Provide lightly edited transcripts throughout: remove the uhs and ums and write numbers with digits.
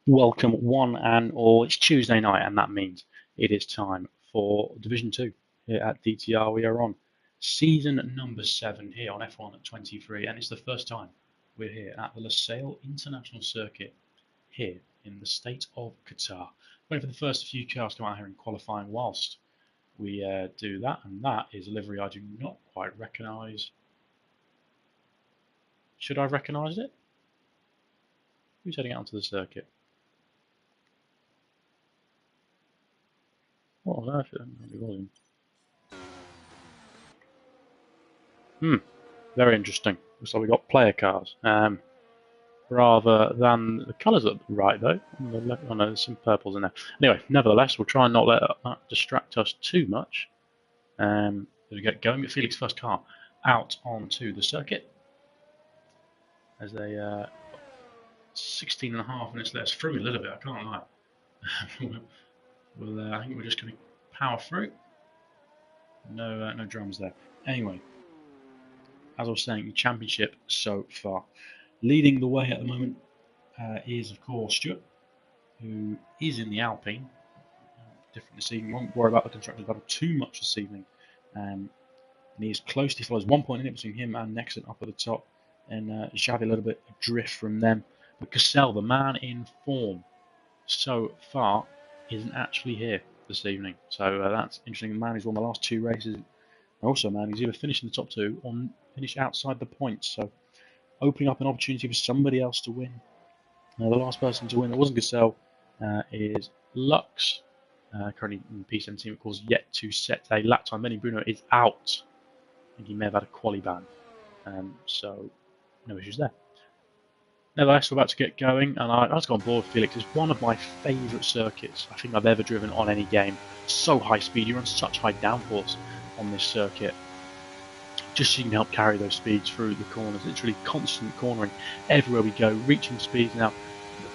Welcome one and all. It's Tuesday night, and that means it is time for Division 2 here at DTR. We are on season number 7 here on F1 at 23, and it's the first time we're here at the Lusail International Circuit here in the state of Qatar. Waiting for the first few cars to come out here in qualifying whilst we do that, and that is a livery I do not quite recognise. Should I have recognised it? Who's heading out onto the circuit? What on earth? It wasn't. Very interesting. Looks like we got player cars. Rather than the colours up right though. Oh no, there's some purples in there. Anyway, nevertheless, we'll try and not let that distract us too much. As we get going, get Felix's first car out onto the circuit. As they 16 and a half minutes left. Through a little bit, I can't lie. I think we're just going to power through. No drums there. Anyway, as I was saying, the championship so far. Leading the way at the moment is, of course, Stuart, who is in the Alpine. Different this evening. Won't worry about the constructors' battle too much this evening. And he is close. He follows 1 point in it between him and Nexon up at the top. And Xavi a little bit adrift from them. But Cassell, the man in form so far, isn't actually here this evening. So that's interesting. The man who's won the last 2 races. Also, a man who's either finished in the top 2 or finished outside the points. So opening up an opportunity for somebody else to win. The last person to win that wasn't Cassell is Lux. Currently in P17, of course, yet to set a lap time. Benny Bruno is out. I think he may have had a quali ban. So no issues there. Nevertheless, we're about to get going, and I just got on board Felix. It's one of my favourite circuits I think I've ever driven on any game. So high speed, you run such high downforce on this circuit. Just so you can help carry those speeds through the corners. Literally constant cornering everywhere we go, reaching speeds now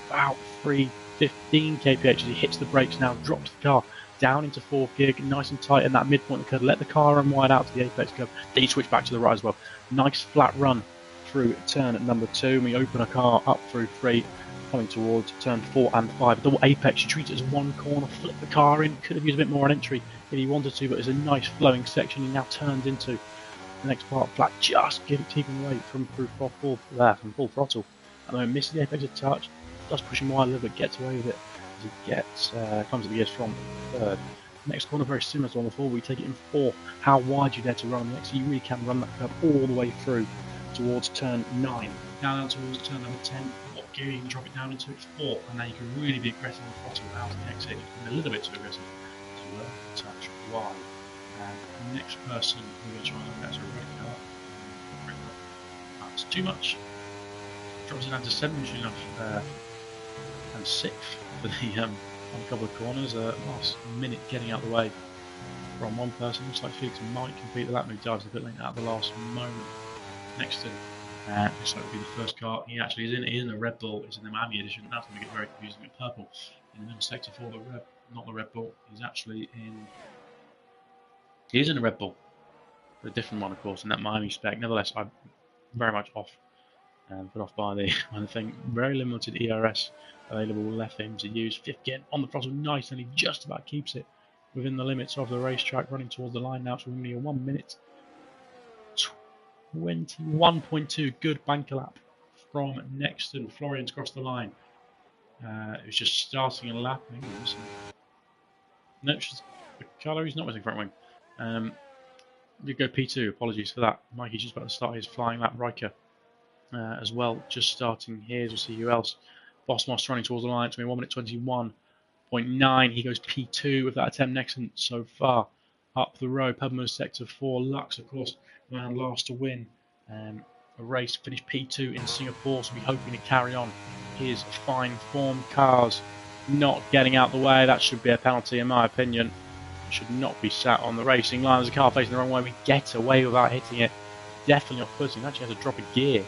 about 315 kph as he hits the brakes now, drops the car down into 4th gear, nice and tight in that midpoint of the curve, let the car run wide out to the apex curve, then you switch back to the right as well. Nice flat run through turn at number 2, and we open a car up through 3, coming towards turn 4 and 5. Double apex, you treat it as one corner, flip the car in, could have used a bit more on entry if he wanted to, but it's a nice flowing section he now turns into. The next part flat, just keeping away from full throttle. At the moment, misses the apex a touch, does push him wide a little bit, gets away with it as he gets comes to the gears from 3rd. Next corner very similar to on the 4, we take it in 4. How wide you dare to run on the next, so you really can run that curve all the way through towards turn 9. Down towards turn number 10, what gear you can drop it down into, it's 4, and now you can really be aggressive on the throttle out of the exit. It's been a little bit too aggressive to touch wide. And the next person we're going to try and look at is a red car. That's too much. Drops it down to 7th, usually enough, and 6th for the on a couple of corners. Last minute getting out of the way from one person. Looks like Felix might complete the lap move, dives the pit lane at the last moment. Next to looks like it'll be the first car. He actually is in. He's in the Red Bull. He's in the Miami edition. That's going to get very confusing with purple in the middle sector for the Red. Not the Red Bull. He's actually in. He is in a Red Bull, a different one, of course, in that Miami spec. Nevertheless, I'm very much off, put off by the thing. Very limited ERS available left for him to use. 5th gear on the throttle, nice, and he just about keeps it within the limits of the racetrack. Running towards the line now, it's only a 1 minute 21.2. Good banker lap from Nexton. Florian's crossed the line. It was just starting a lap. No, Ricardo, he's not missing front wing. We go P2, apologies for that. Mikey's just about to start his flying lap. Riker as well, just starting here. We'll see who else. Bossmoss running towards the line. It's 1 minute 21.9. He goes P2 with that attempt. Nexon so far up the road. Pubmo sector 4. Lux, of course, man last to win a race. Finished P2 in Singapore, so we're hoping to carry on his fine form. Cars not getting out the way. That should be a penalty, in my opinion. Should not be sat on the racing line. There's a car facing the wrong way. We get away without hitting it. Definitely off putting. Actually has to drop a gear.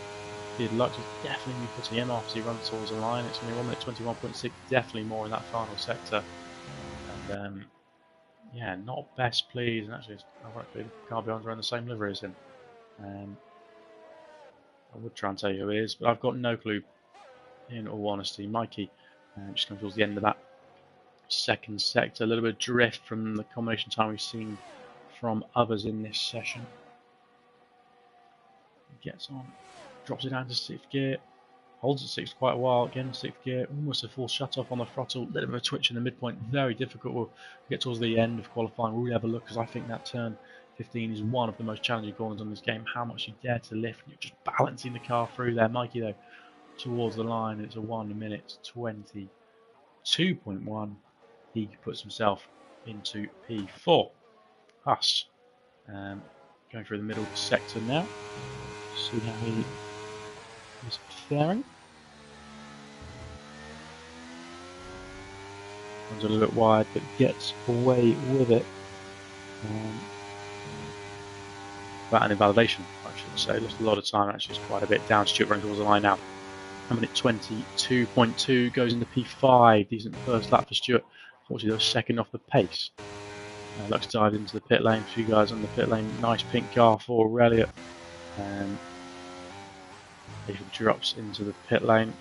Did Lux is definitely putting him off as he runs towards the line. It's only 1 minute 21.6. Definitely more in that final sector. And yeah, not best pleased. And actually, ironically, the car behind are in the same livery as him. I would try and tell you who it is, but I've got no clue. In all honesty, Mikey Just going towards the end of that second sector. A little bit of drift from the combination time we've seen from others in this session. Gets on, drops it down to 6th gear, holds at 6th quite a while, again 6th gear, almost a full shut off on the throttle, a little bit of a twitch in the midpoint, very difficult. We'll get towards the end of qualifying, we'll really have a look, because I think that turn 15 is one of the most challenging corners on this game. How much you dare to lift, you're just balancing the car through there. Mikey though, towards the line, it's a 1 minute 22.1. He puts himself into P4. Us going through the middle sector now. See how he is faring. Runs a little bit wide, but gets away with it. Without an invalidation, I should say. Lost a lot of time, actually, it's quite a bit down. Stuart running towards the line now. 1 minute 22.2 goes into P5. Decent first lap for Stuart. Unfortunately, they're second off the pace. Lux dived into the pit lane. A few guys on the pit lane. Nice pink car for Elliott. He drops into the pit lane.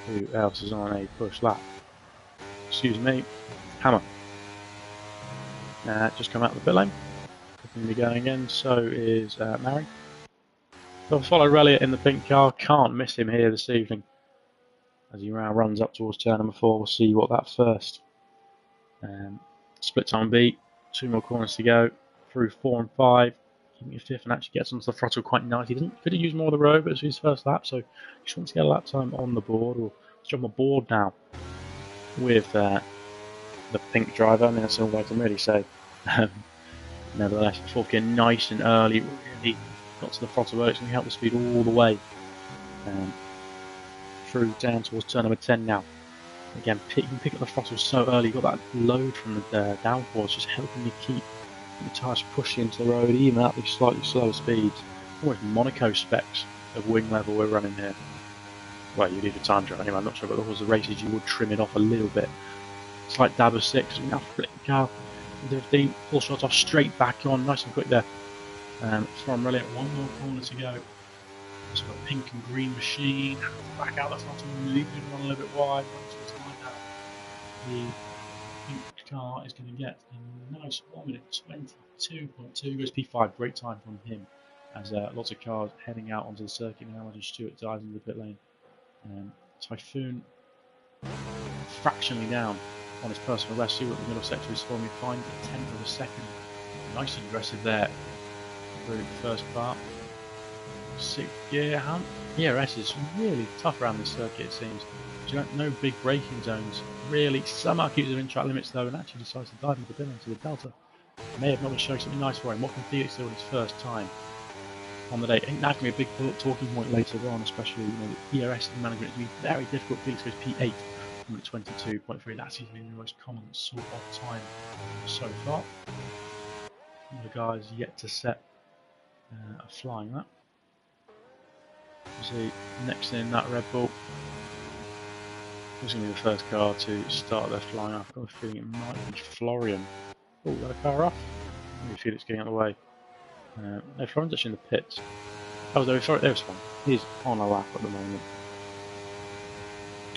Who else is on a push lap? Excuse me. Hammer. Just come out of the pit lane. Looking to be going again. So is Mary. So follow Elliott in the pink car. Can't miss him here this evening. As he now runs up towards turn number 4, we'll see what that first split time beat. 2 more corners to go. Through 4 and 5. Keeping it 5th and actually gets onto the throttle quite nice. He could have used more of the road, but it's his first lap, so he just wants to get a lap time on the board. We'll jump on board now with the pink driver. I mean, that's all I can really say. Nevertheless, 4th gear nice and early. Really got to the throttle early. It's going to help the speed all the way through down towards turn number 10 now. Again, you can pick up the throttle so early. You've got that load from the downforce just helping you keep the tyres pushing into the road, even at these slightly slower speeds. Almost Monaco specs of wing level we're running here. Well, you need a time trial anyway, I'm not sure, but there was the races you would trim it off a little bit. Slight dab of 6, we now flip the car into 15, full shot off, straight back on, nice and quick there. From Elliott, 1 more corner to go. So a pink and green machine, back out the throttle, leaving it run a little bit wide. The pink car is going to get a nice 1 minute 22.2. Goes P5, great time from him. As lots of cars heading out onto the circuit now. As Stuart dives into the pit lane. Typhoon fractionally down on his personal best. See what the middle sector is for me. Find a 10th of a second. Nice and aggressive there. Through the first part. 6th gear. ERS is really tough around this circuit, it seems. No big braking zones, really. Some are keeping in track limits though, and actually decides to dive into the pit into the Delta. May have not been showing something nice for him. What can Felix do on his first time on the day? I think that can be a big talking point later on, especially the ERS management is going to be very difficult. Felix goes P8, 22.3. That's usually the most common sort of time so far. The guys yet to set a flying lap. See next in that Red Bull. This is going to be the first car to start their flying off. I've got a feeling it might be Florian. Oh, got a car off. Maybe Felix getting out of the way. No, Florian's actually in the pits. Oh, there's one. He's on a lap at the moment.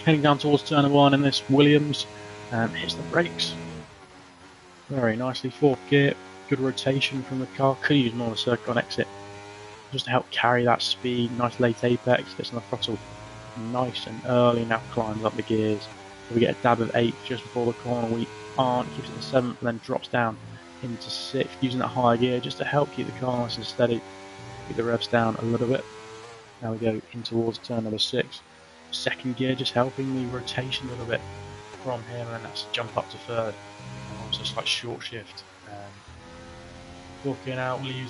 Heading down towards turn 1 in this Williams. Hits the brakes. Very nicely. 4th gear. Good rotation from the car. Could use more of a circuit on exit. Just to help carry that speed. Nice late apex. Gets on the throttle. Nice and early, now climbs up the gears. We get a dab of 8 just before the corner. We aren't, keeps it in 7th and then drops down into 6th, using that higher gear just to help keep the car nice and steady, keep the revs down a little bit. Now we go in towards turn number 6. 2nd gear just helping the rotation a little bit from here, and then that's jump up to 3rd. And also a slight short shift. 4th gear now, will he use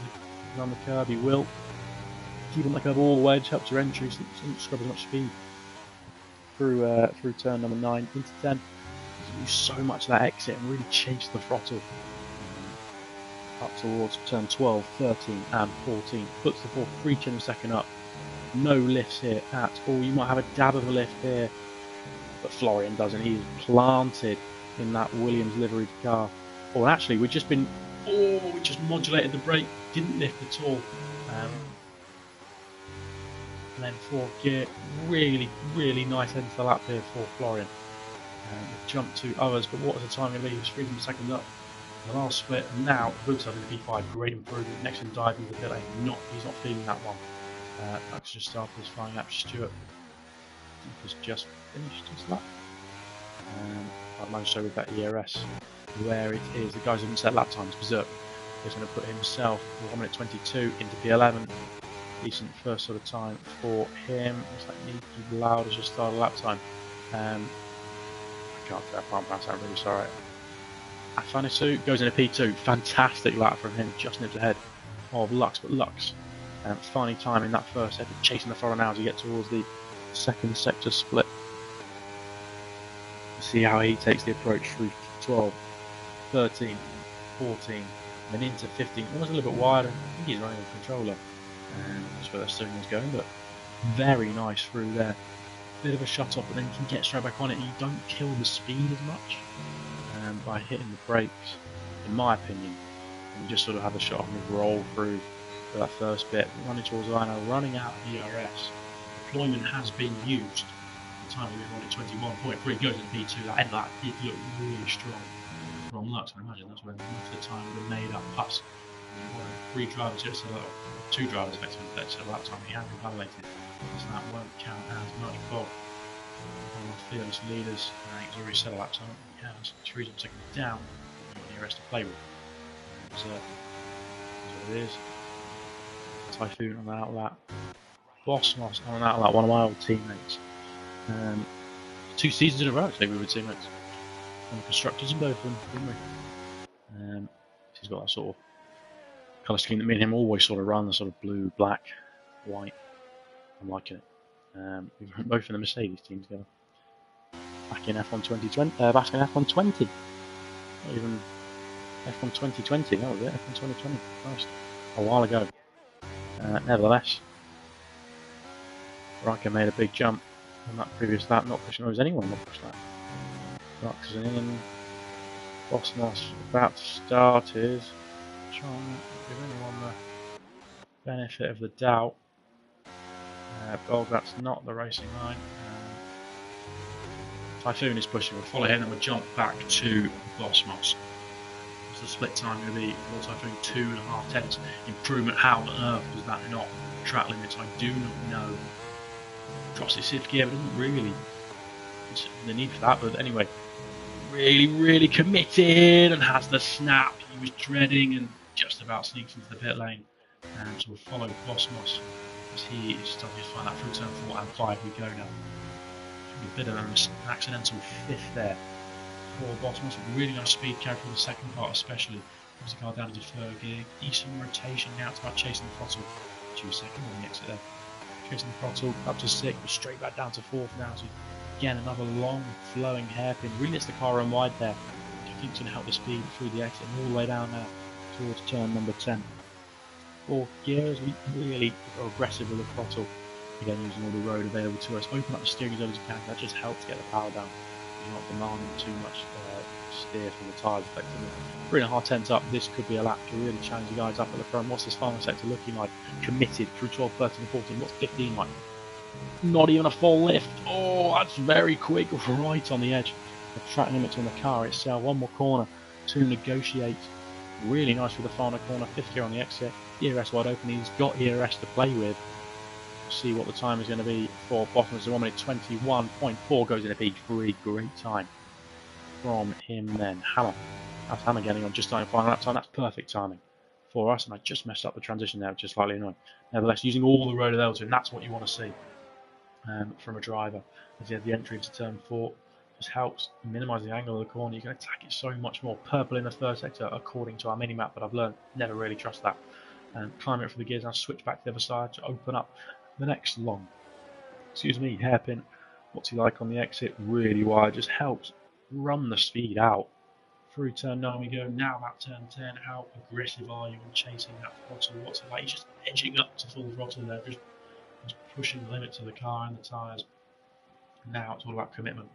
the on the curb? He will. Keep on the curb all the way, just helps your entry, so don't scrub as much speed through turn number 9 into 10. Use so much of that exit and really chase the throttle up towards turn 12, 13 and 14. Puts the ball 3 of a second up. No lifts here at all. You might have a dab of a lift here, but Florian doesn't. He's planted in that Williams liveried car. Or actually, we just modulated the brake, didn't lift at all. And then fourth gear, really, really nice end to the lap here for Florian. We've jumped to others, but what was the time going to be? He was 3 seconds up. The last split, now boots up in the P5, great improvement. Next in dive into the pit lane, he's not feeling that one. Max just started his flying lap. Stuart has just finished his lap. I've managed to show with that ERS where it is. The guys haven't set lap times. Berserk is going to put himself 1 minute 22 into P11. Decent first sort of time for him. Looks like Niki Loud has just started a lap time. I can't pronounce that, I'm really sorry. Afanisu goes in a P2. Fantastic lap from him, just nips ahead of Lux, but Lux finding time in that first sector, chasing the foreign now as we get towards the second sector split. See how he takes the approach through 12, 13, 14, then into 15, almost a little bit wider. I think he's running a controller. That's where the steering is going, but very nice through there. Bit of a shut off, but then you can get straight back on it and you don't kill the speed as much by hitting the brakes, in my opinion. And you just sort of have a shot off and roll through for that first bit. Running towards the line, running out of ERS. Deployment has been used. The time we were running 21.3 goes in P2. That end of that did look really strong from Lux. I imagine that's where most of the time would have made up. Plus, 3 drivers just about 2 drivers effectively at that time. He had been validated, so that won't count as much. Bob on the fearless leaders. He's already set a lap time. He has 3 seconds down. Got the rest to play with. So that's what it is. Typhoon on the outlap. Bossmos on an outlap. One of my old teammates. 2 seasons in a row actually we were teammates. On the constructors in both of them, didn't we? He's got that sort of colour scheme that me and him always sort of run, the sort of blue, black, white. I'm liking it. We were both in the Mercedes team together. Back in F1 2020, back in F1 20. Not even F1 2020, that was it, F1 2020, Christ. A while ago. Nevertheless, Riker made a big jump on that previous lap, not pushing, or was anyone not pushing that? Lux is in. Bossmos about to start his. Trying to give anyone the benefit of the doubt. Bulg, that's not the racing line. Typhoon is pushing, we'll follow him and we'll jump back to Bossmos. What's the split time going to be for Typhoon? 2.5 tenths improvement. How on earth was that not track limits? I do not know. Drops its 5th gear, but doesn't really the need for that. But anyway, really committed and has the snap he was dreading and just about sneaks into the pit lane. And so we'll follow Bossmos as he is starting to find that through turn 4 and 5 we go now. A bit of an accidental 5th there for Bossmos. Really nice speed carry for the second part especially. Puts the car down to 3rd gear. Decent rotation now, it's about chasing the throttle. 2 seconds on the exit there. Chasing the throttle up to 6, but straight back down to 4th now. So again, another long flowing hairpin. Really lets the car run wide there. I think it's going to help the speed through the exit and all the way down now towards turn number 10. 4th gear as we really go aggressive with the throttle. Again, using all the road available to us. Open up the steering as well as you can. That just helps get the power down. You're not demanding too much steer from the tyres effectively. 3.5 tenths up. This could be a lap to really challenge the guys up at the front. What's this final sector looking like? Committed through 12, 13, 14. What's 15 like? Not even a full lift. Oh, that's very quick. Right on the edge. The track limits on the car itself. One more corner to negotiate. Really nice with the final corner. 5th gear on the exit. ERS wide open. He's got ERS to play with. See what the time is going to be for Bossmos. 1 minute 21.4 goes in a P3. Great time from him then. Hammer. That's Hammer getting on just on final lap time. That's perfect timing for us. And I just messed up the transition there, which is slightly annoying. Nevertheless, using all the road available to him, that's what you want to see from a driver. As he has the entry into turn 4, just helps minimise the angle of the corner. You can attack it so much more. Purple in the 3rd sector, according to our mini map, but I've learned never really trust that. Climb it for the gears, now switch back to the other side to open up the next long, hairpin. What's he like on the exit? Really wide, just helps run the speed out. Through turn 9 we go, now about turn 10, how aggressive are you in chasing that throttle? What's it like? He's just edging up to full throttle there, just pushing the limits of the car and the tyres. Now it's all about commitment.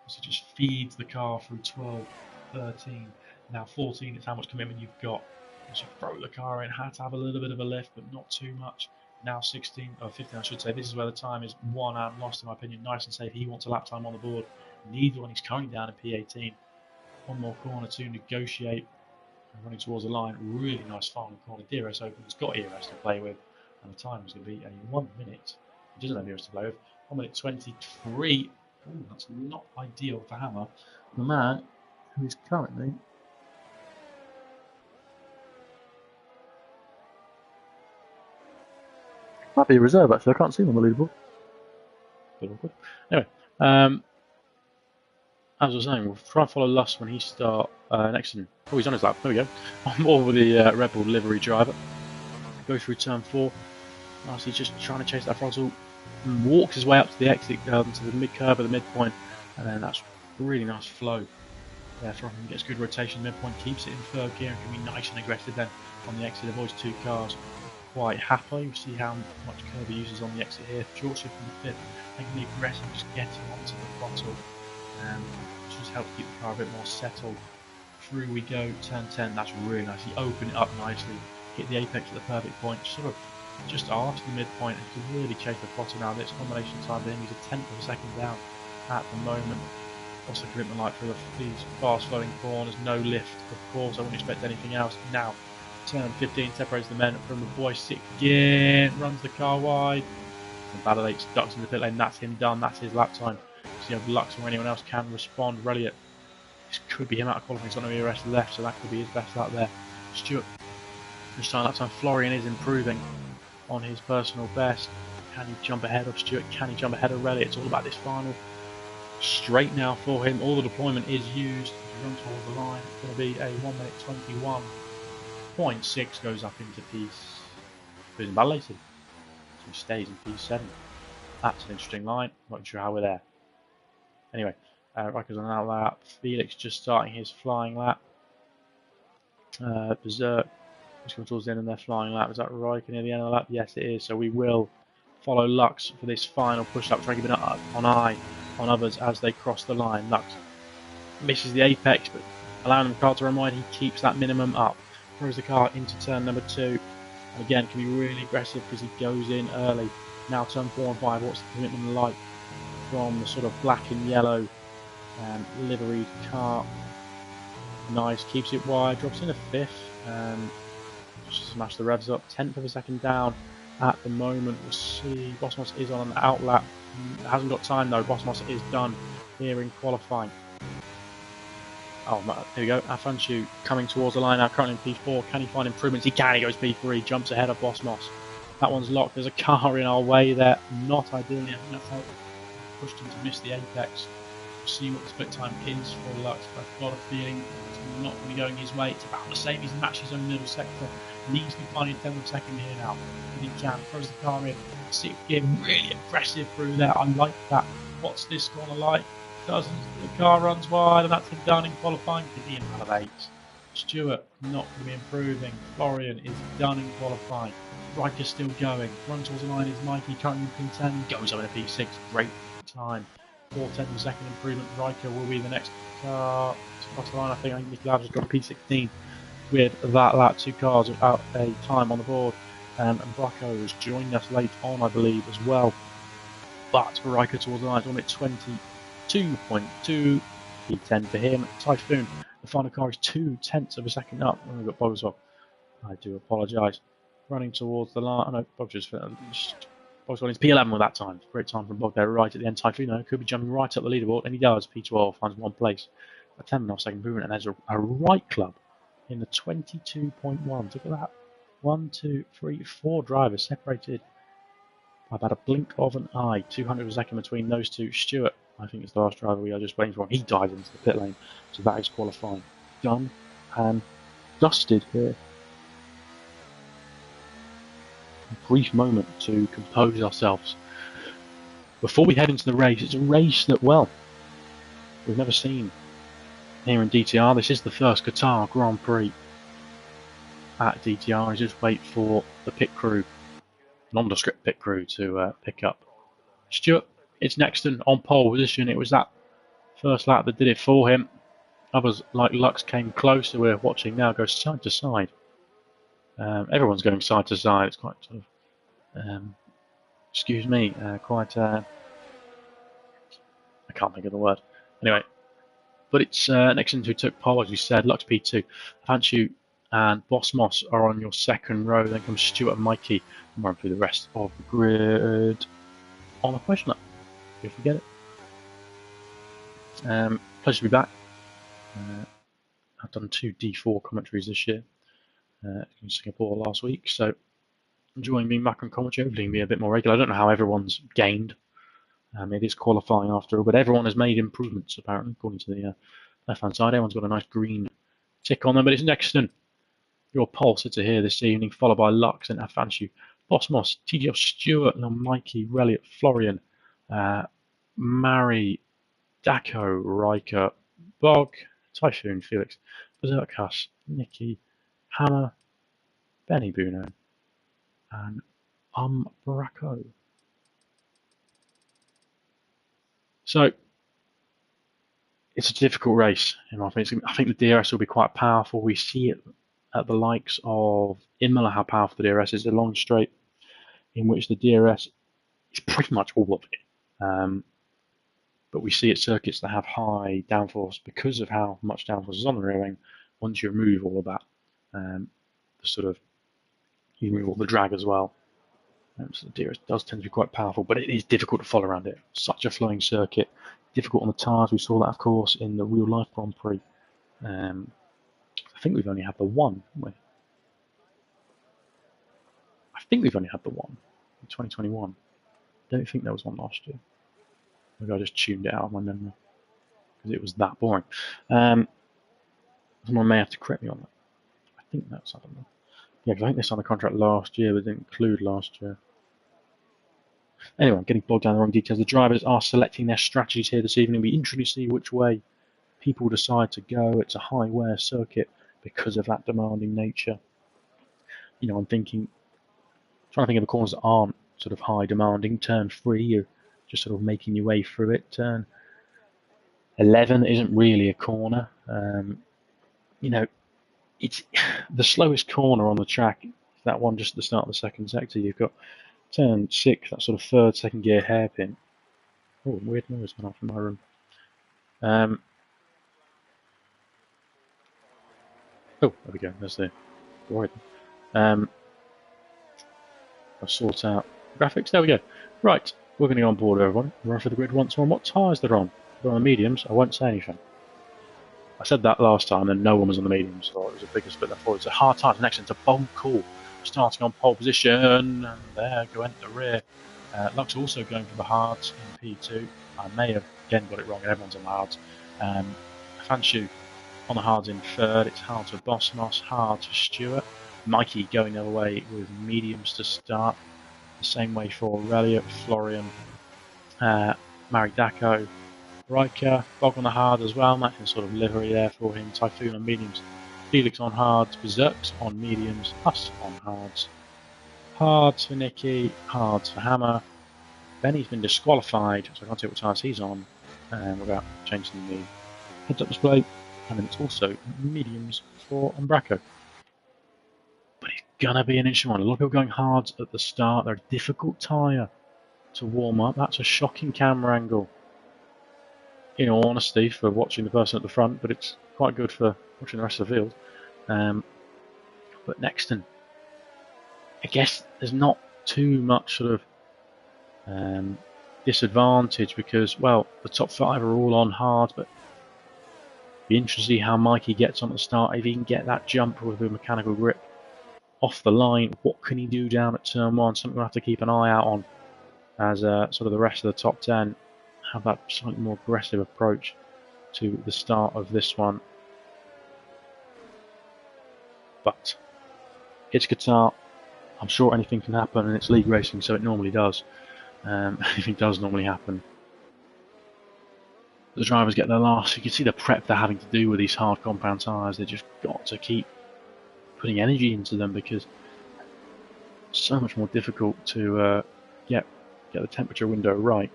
So it just feeds the car through 12, 13, now 14, it's how much commitment you've got. As you throw the car in, had to have a little bit of a lift, but not too much. now 16 or 15 I should say. This is where the time is won and lost in my opinion. Nice and safe. He wants a lap time on the board. Neither one. He's currently down in P18. One more corner to negotiate. Running towards the line. Really nice final corner. DRS open. He's got ERS to play with, and the time is going to be a 1 minute. He doesn't have ERS to play with. 1 minute 23. Ooh, that's not ideal for Hammer. The man who is currently might be a reserve actually. I can't see him on the leaderboard. Bit awkward. Anyway, as I was saying, we'll try and follow Lust when he starts next to him. Oh, he's on his lap. There we go. On board with the Red Bull livery driver. Go through turn 4. Nicely just trying to chase that throttle. And walks his way up to the exit, to the mid-curve at the midpoint. And then that's really nice flow there from him. Gets good rotation midpoint. Keeps it in third gear and can be nice and aggressive then on the exit. Avoids 2 cars. Quite happy. You see how much curve he uses on the exit here. Short shift from the 5th. Making the aggressive, just getting onto the throttle. And just helps keep the car a bit more settled. Through we go, turn 10, that's really nice. He opened it up nicely, hit the apex at the perfect point, sort of just arched the midpoint and can really chase the throttle now. This combination time for him, he's a 10th of a second down at the moment. Also commitment light through these fast flowing corners, no lift, of course, I wouldn't expect anything else. Now, turn 15 separates the men from the boys, 6th gear, runs the car wide, and validates, ducks in the pit lane, that's him done, that's his lap time. See if Lux or anyone else can respond. Reliot, this could be him out of qualifying. He's got no ERS left, so that could be his best lap there. Stewart, this time lap time. Florian is improving on his personal best. Can he jump ahead of Stewart? Can he jump ahead of Reliot? It's all about this final straight now for him. All the deployment is used. He runs towards the line. It's going to be a 1 minute 21.6 goes up into piece. He's validated. So he stays in P7. That's an interesting line. Not sure how we're there. Anyway, Riker's on that lap. Felix just starting his flying lap. Berserk just coming towards the end of their flying lap. Is that Riker near the end of the lap? Yes, it is. So we will follow Lux for this final push up, trying to keep an eye on others as they cross the line. Lux misses the apex, but allowing the car to run wide, he keeps that minimum up. Throws the car into turn number 2. And again, can be really aggressive because he goes in early. Now turn 4 and 5. What's the commitment like from the sort of black and yellow liveried car? Nice, keeps it wide, drops in a 5th, just smash the revs up. 10th of a second down at the moment. We'll see. Bosmos is on an outlap. Hasn't got time though. Bosmos is done here in qualifying. Oh, there we go. Afanchu coming towards the line now, currently in P4. Can he find improvements? He can. He goes P3, jumps ahead of Bosmos. That one's locked. There's a car in our way there. Not ideally. I think that's how pushed him to miss the apex. We'll see what the split time is for Lux. I've got a feeling it's not going to be going his way. It's about the same. He's matched his own middle sector. Needs to be finding 10th of a second here now. If he can, throws the car in. 6th gear, really aggressive through there. I like that. What's this corner like? Doesn't. The car runs wide, and that's him done in qualifying. Can he out of 8? Stewart not going to be improving. Florian is done in qualifying. Riker's still going. Run towards the line is Mikey, currently in P10. Goes over to P6. Great time. 4/10 of a second improvement. Riker will be the next car to cross the line. I think Nicky Labs has got a P16 with that lap. 2 cars without a time on the board. And Bracco has joined us late on, I believe, as well. But Riker towards the line is on at 22.2. P10 for him. Typhoon, the final car is 2/10 of a second up. Oh, we've got Bogusov. I do apologise. Running towards the line. Oh no, Bogusov is P11 with that time. Great time from Bog there right at the end. Typhoon could be jumping right up the leaderboard, and he does. P12 finds 1 place. A 10.5 second improvement, and there's a right club in the 22.1. Look at that. 1, 2, 3, 4 drivers separated by about a blink of an eye. 200 of a second between those two. Stewart, I think, is the last driver we are just waiting for. He dives into the pit lane, so that is qualifying. Done and dusted here. A brief moment to compose ourselves before we head into the race. It's a race that, well, we've never seen here in DTR. This is the first Qatar Grand Prix at DTR. I just wait for the pit crew, nondescript pit crew, to pick up Stewart. It's Nexton on pole position. It was that first lap that did it for him. Others like Lux came closer. We're watching now go side to side. Everyone's going side to side. It's quite sort of Excuse me, quite. I can't think of the word. Anyway, but it's Nixon who took pole, as you said. Lux P2. Fanchu and Boss Moss are on your second row. Then comes Stuart and Mikey. And run through the rest of the grid on the question lap. If we get it. Pleasure to be back. I've done 2 D4 commentaries this year in Singapore last week, so enjoying being back on commentary, hopefully being a bit more regular. I don't know how everyone's gained. It is qualifying after all, but everyone has made improvements apparently, according to the left-hand side. Everyone's got a nice green tick on them, but it's Nexton, your pole sitter here this evening, followed by Lux and Afanchu, Boss Moss, TGL Stewart, Lil Mikey, Reliot, Florian, Mary, Daco, Riker, Bog, Typhoon, Felix, Berserkus, Nikki, Hammer, Benny Buno, and Bracco. So it's a difficult race, in my opinion. I think the DRS will be quite powerful. We see it at the likes of Imola, how powerful the DRS is. A long straight in which the DRS is pretty much all of it. But we see at circuits that have high downforce because of how much downforce is on the rear wing. Once you remove all of that, you remove all the drag as well. So the DRS does tend to be quite powerful, but it is difficult to follow around it. Such a flowing circuit, difficult on the tyres. We saw that, of course, in the real life Grand Prix. I think we've only had the one, haven't we? I think we've only had the one in 2021. I don't think there was one last year. Maybe I just tuned it out of my memory because it was that boring. Someone may have to correct me on that. I think that's, I don't know. Yeah, because I think they signed a contract last year, but didn't include last year. Anyway, I'm getting bogged down in the wrong details. The drivers are selecting their strategies here this evening. We intrigued to see which way people decide to go. It's a high wear circuit because of that demanding nature. You know, I'm trying to think of the corners that aren't sort of high demanding. Turn 3, you're just sort of making your way through it. Turn 11 isn't really a corner. You know, it's the slowest corner on the track. That one just at the start of the second sector. You've got turn 6, that sort of third, second gear hairpin. Oh, weird noise went off in my room. Oh, there we go. There's the right. I'll sort out graphics. There we go. Right, we're going to go on board, everyone. Run for the grid once more. What tyres they're on? They're on the mediums. I won't say anything. I said that last time, and no one was on the mediums, so it was a bigger split there forward. It's a hard tyre next into bold call. Starting on pole position, and there, going at the rear. Lux also going for the hards in P2. I may have again got it wrong, and everyone's on the hards. Fanshu on the hards in third. It's hard for Boss Moss, hard for Stewart. Mikey going the other way with mediums to start. The same way for Reliot, Florian, Mary Daco, Riker, Bog on the hard as well. Matching sort of livery there for him. Typhoon on mediums. Felix on hards, Berserks on mediums, us on hards. Hards for Nicky, hards for Hammer. Benny's been disqualified, so I can't see what tyres he's on without changing the heads-up display. And then it's also mediums for Umbraco. But it's gonna be an interesting one. A lot of people going hards at the start. They're a difficult tyre to warm up. That's a shocking camera angle, in all honesty, for watching the person at the front, but it's quite good for watching the rest of the field. But Nexton, I guess there's not too much sort of disadvantage because, well, the top 5 are all on hard, but be interesting to see how Mikey gets on at the start. If he can get that jump with a mechanical grip off the line, what can he do down at turn 1? Something we'll have to keep an eye out on as sort of the rest of the top 10 have that slightly more aggressive approach to the start of this one. But it's Qatar. I'm sure anything can happen, and it's league racing, so it normally does. Anything does normally happen. The drivers get their last. You can see the prep they're having to do with these hard compound tyres. They just got to keep putting energy into them because it's so much more difficult to get the temperature window right.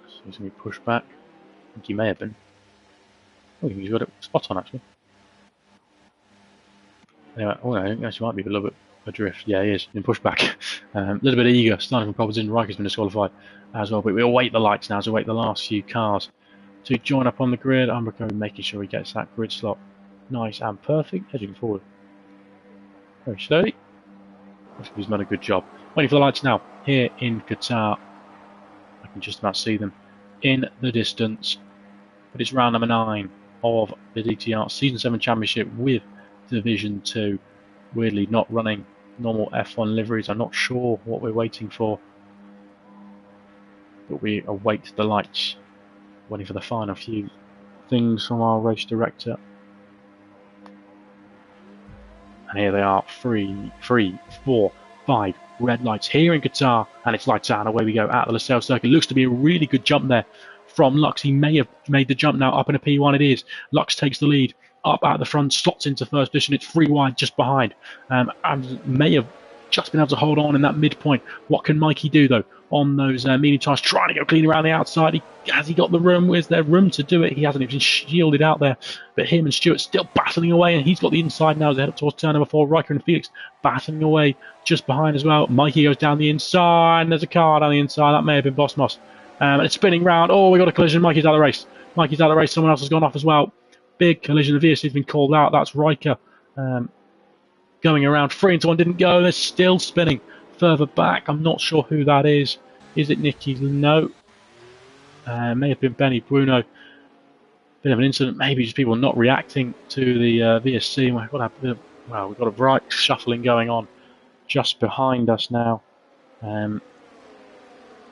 So he's going to be pushed back. I think he may have been. I think he's got it spot on actually. Anyway, I think he actually might be a little bit adrift. Yeah, he is. Been pushed back. A little bit eager. Starting from problems in. Riker's been disqualified as well. But we await the lights now. So wait the last few cars to join up on the grid. Umbrico making sure he gets that grid slot nice and perfect. Edging forward very slowly. I think he's done a good job. Waiting for the lights now. Here in Qatar. I can just about see them in the distance. But it's round number 9 of the DTR Season 7 Championship with Division 2. Weirdly not running normal F1 liveries. I'm not sure what we're waiting for. But we await the lights. Waiting for the final few things from our race director. And here they are. 3, 4, 5 red lights here in Qatar. And it's lights out and away we go out of the Losail circuit. Looks to be a really good jump there from Lux. He may have made the jump now up in a P1. It is. Lux takes the lead. Up out the front, slots into first position. It's 3 wide just behind. And may have just been able to hold on in that midpoint. What can Mikey do though on those medium tires? Trying to go clean around the outside. Has he got the room? Is there room to do it? He hasn't. He's been shielded out there. But him and Stuart still battling away, and he's got the inside now as they head up towards turn number 4. Riker and Felix battling away just behind as well. Mikey goes down the inside, and there's a car down the inside. That may have been Boss Moss. And it's spinning round. Oh, we got a collision. Mikey's out of the race. Mikey's out of the race. Someone else has gone off as well. Big collision. The VSC's been called out. That's Riker going around. 3 into 1 didn't go. They're still spinning further back. I'm not sure who that is. Is it Nicky? No. May have been Benny Bruno. Bit of an incident. Maybe just people not reacting to the VSC. We've got a right shuffling going on just behind us now.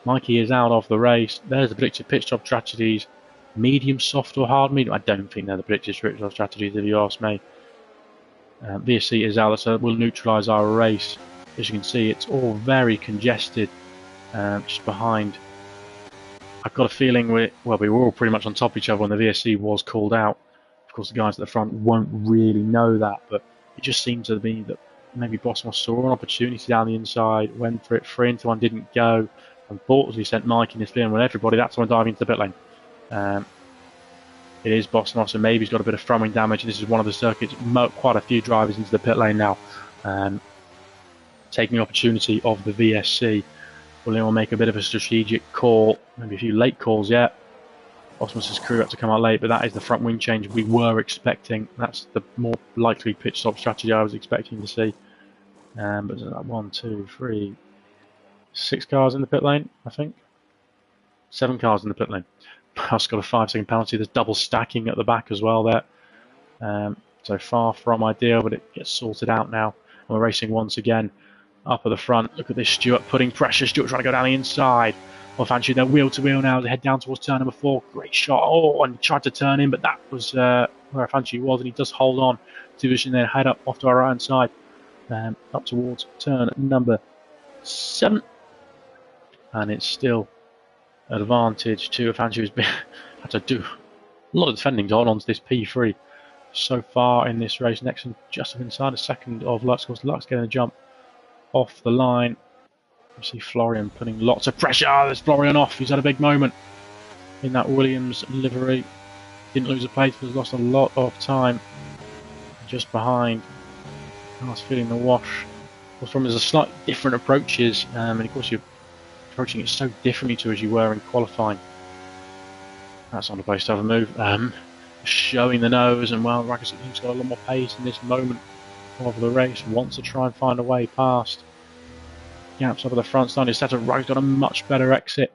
Mikey is out of the race. There's the predicted pit stop strategies. Medium, soft or hard medium? I don't think they're the predicted pit stop strategies if you ask me. VSC is out, so we'll neutralise our race. As you can see, it's all very congested just behind. I've got a feeling we were all pretty much on top of each other when the VSC was called out. Of course, the guys at the front won't really know that, but it just seems to be that maybe Boss Moss saw an opportunity down the inside, went for it, 3 into 1 didn't go, and unfortunately sent Mike in his spin with everybody. That's when diving into the pit lane. It is Boss Moss, and maybe he's got a bit of throwing damage. This is one of the circuits, quite a few drivers into the pit lane now, taking the opportunity of the VSC. Will make a bit of a strategic call, maybe a few late calls yet. Boss Moss's crew had to come out late, but that is the front wing change we were expecting. That's the more likely pit stop strategy I was expecting to see. But there's 1, 2, 3, 6 cars in the pit lane, I think. 7 cars in the pit lane. Plus got a 5-second penalty. There's double stacking at the back as well there. So far from ideal, but it gets sorted out now. And we're racing once again up at the front. Look at this, Stuart putting pressure. Stuart trying to go down the inside. Fancy they're wheel to wheel now. They head down towards turn number 4. Great shot. Oh, and he tried to turn in, but that was where Fancy was, and he does hold on to vision, then head up off to our right hand side, up towards turn number 7. And it's still advantage to Fancy, who's been had to do a lot of defending to hold on to this P3 so far in this race. Next, just inside a second of Lux. Of course, Lux getting a jump off the line. You see Florian putting lots of pressure. There's Florian off. He's had a big moment in that Williams livery. Didn't lose a place, but has lost a lot of time. Just behind. I was feeling the wash. From there's a slight different approaches, and of course you're approaching it so differently to as you were in qualifying. That's not a place to have a move. Showing the nose, and well, Racket's got a lot more pace in this moment of the race. Wants to try and find a way past. Gaps up at the front, starting to settle. Rogue's got a much better exit.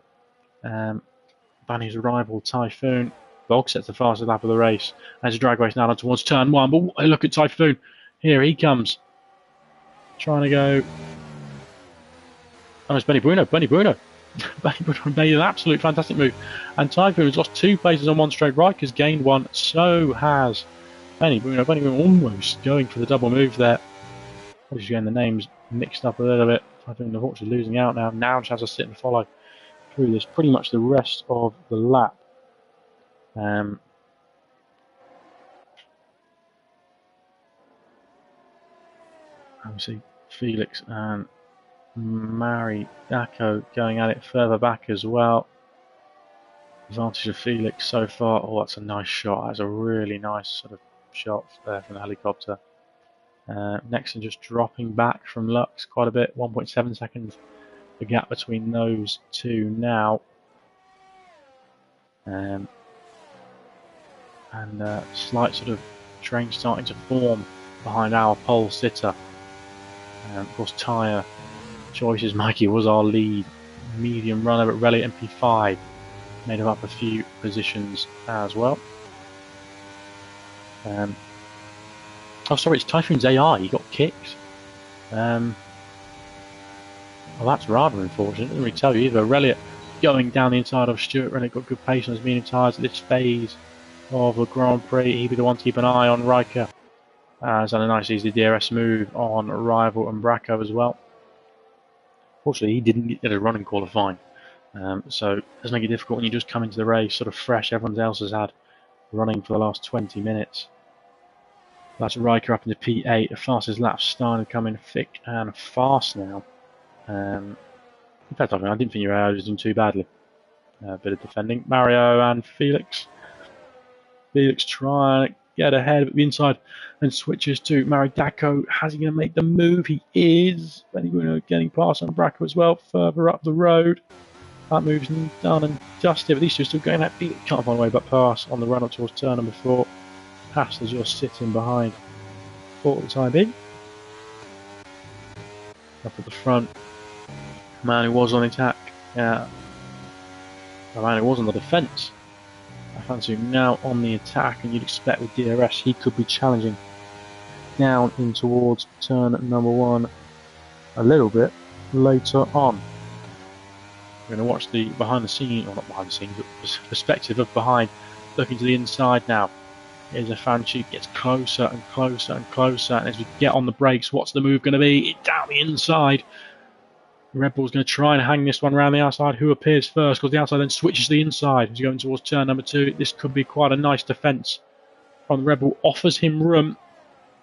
Bunny's rival Typhoon. Bog sets the fastest lap of the race. There's a drag race now towards turn 1, but look at Typhoon. Here he comes. Trying to go. Oh, it's Benny Bruno. Benny Bruno made an absolute fantastic move. And Typhoon has lost 2 places on one straight. Riker's gained 1. So has Benny Bruno. Benny Bruno almost going for the double move there. Just getting the names mixed up a little bit. Typhoon unfortunately losing out now. Now just has to sit and follow through this pretty much the rest of the lap. I see Felix and Mari Dacko going at it further back as well. Advantage of Felix so far. Oh, that's a nice shot. That's a really nice sort of shot there from the helicopter. Nexon just dropping back from Lux quite a bit, 1.7 seconds. The gap between those two now. And slight sort of train starting to form behind our pole sitter. Of course, tyre choices. Mikey was our lead medium runner, but Relic MP5 made him up a few positions as well. Oh, sorry, it's Typhoon's AI. He got kicked. Well, that's rather unfortunate. Doesn't really tell you either. Relic going down the inside of Stuart. Relic got good pace on his medium tyres at this phase of the Grand Prix. He'd be the one to keep an eye on. Riker has done a nice easy DRS move on Rival and Bracco as well. Fortunately, he didn't get a run in qualifying. So it does make it difficult when you just come into the race sort of fresh. Everyone else has had running for the last 20 minutes. That's Riker up into P8. The fastest lap starting to come in thick and fast now. In fact, I didn't think your AI was doing too badly. A bit of defending. Mario and Felix. Felix trying to get ahead of the inside and switches to Maridacco. Has he going to make the move? He is. Then he's getting past on Bracco as well, further up the road. That move's done and dusted, but these two are still going that Felix can't find a way but pass on the run up towards turn number 4. Passengers just sitting behind for the time being. Up at the front, the man who was on attack, the man who was on the defence. I fancy him now on the attack, and you'd expect with DRS he could be challenging down in towards turn number 1 a little bit later on. We're going to watch the behind the scenes, or not behind the scenes, but perspective of behind, looking to the inside now. Here's a Fanchi, gets closer and closer and closer, and as we get on the brakes, what's the move going to be? It's down the inside. Red Bull's going to try and hang this one around the outside. Who appears first? Because the outside then switches to the inside. He's going towards turn number 2. This could be quite a nice defence from the Red Bull. Offers him room.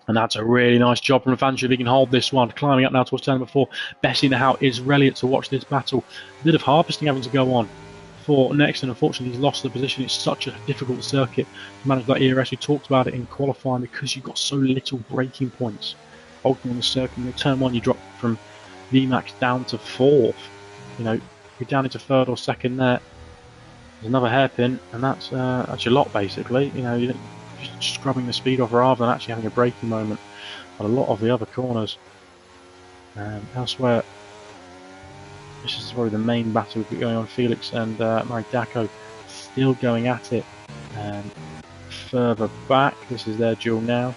And that's a really nice job from Fanchi if he can hold this one. Climbing up now towards turn number 4. Best in the house is Reliant to watch this battle. A bit of harvesting having to go on for next, and unfortunately he's lost the position. It's such a difficult circuit to manage that ERS. We talked about it in qualifying because you've got so little braking points. Ultimately on the circuit, in turn 1 you drop from VMAX down to 4th. You're down into 3rd or 2nd there. There's another hairpin, and that's your lot basically. You're just scrubbing the speed off rather than actually having a braking moment on a lot of the other corners. Elsewhere, this is probably the main battle we've got going on. Felix and Maridacco still going at it. Further back, this is their duel now.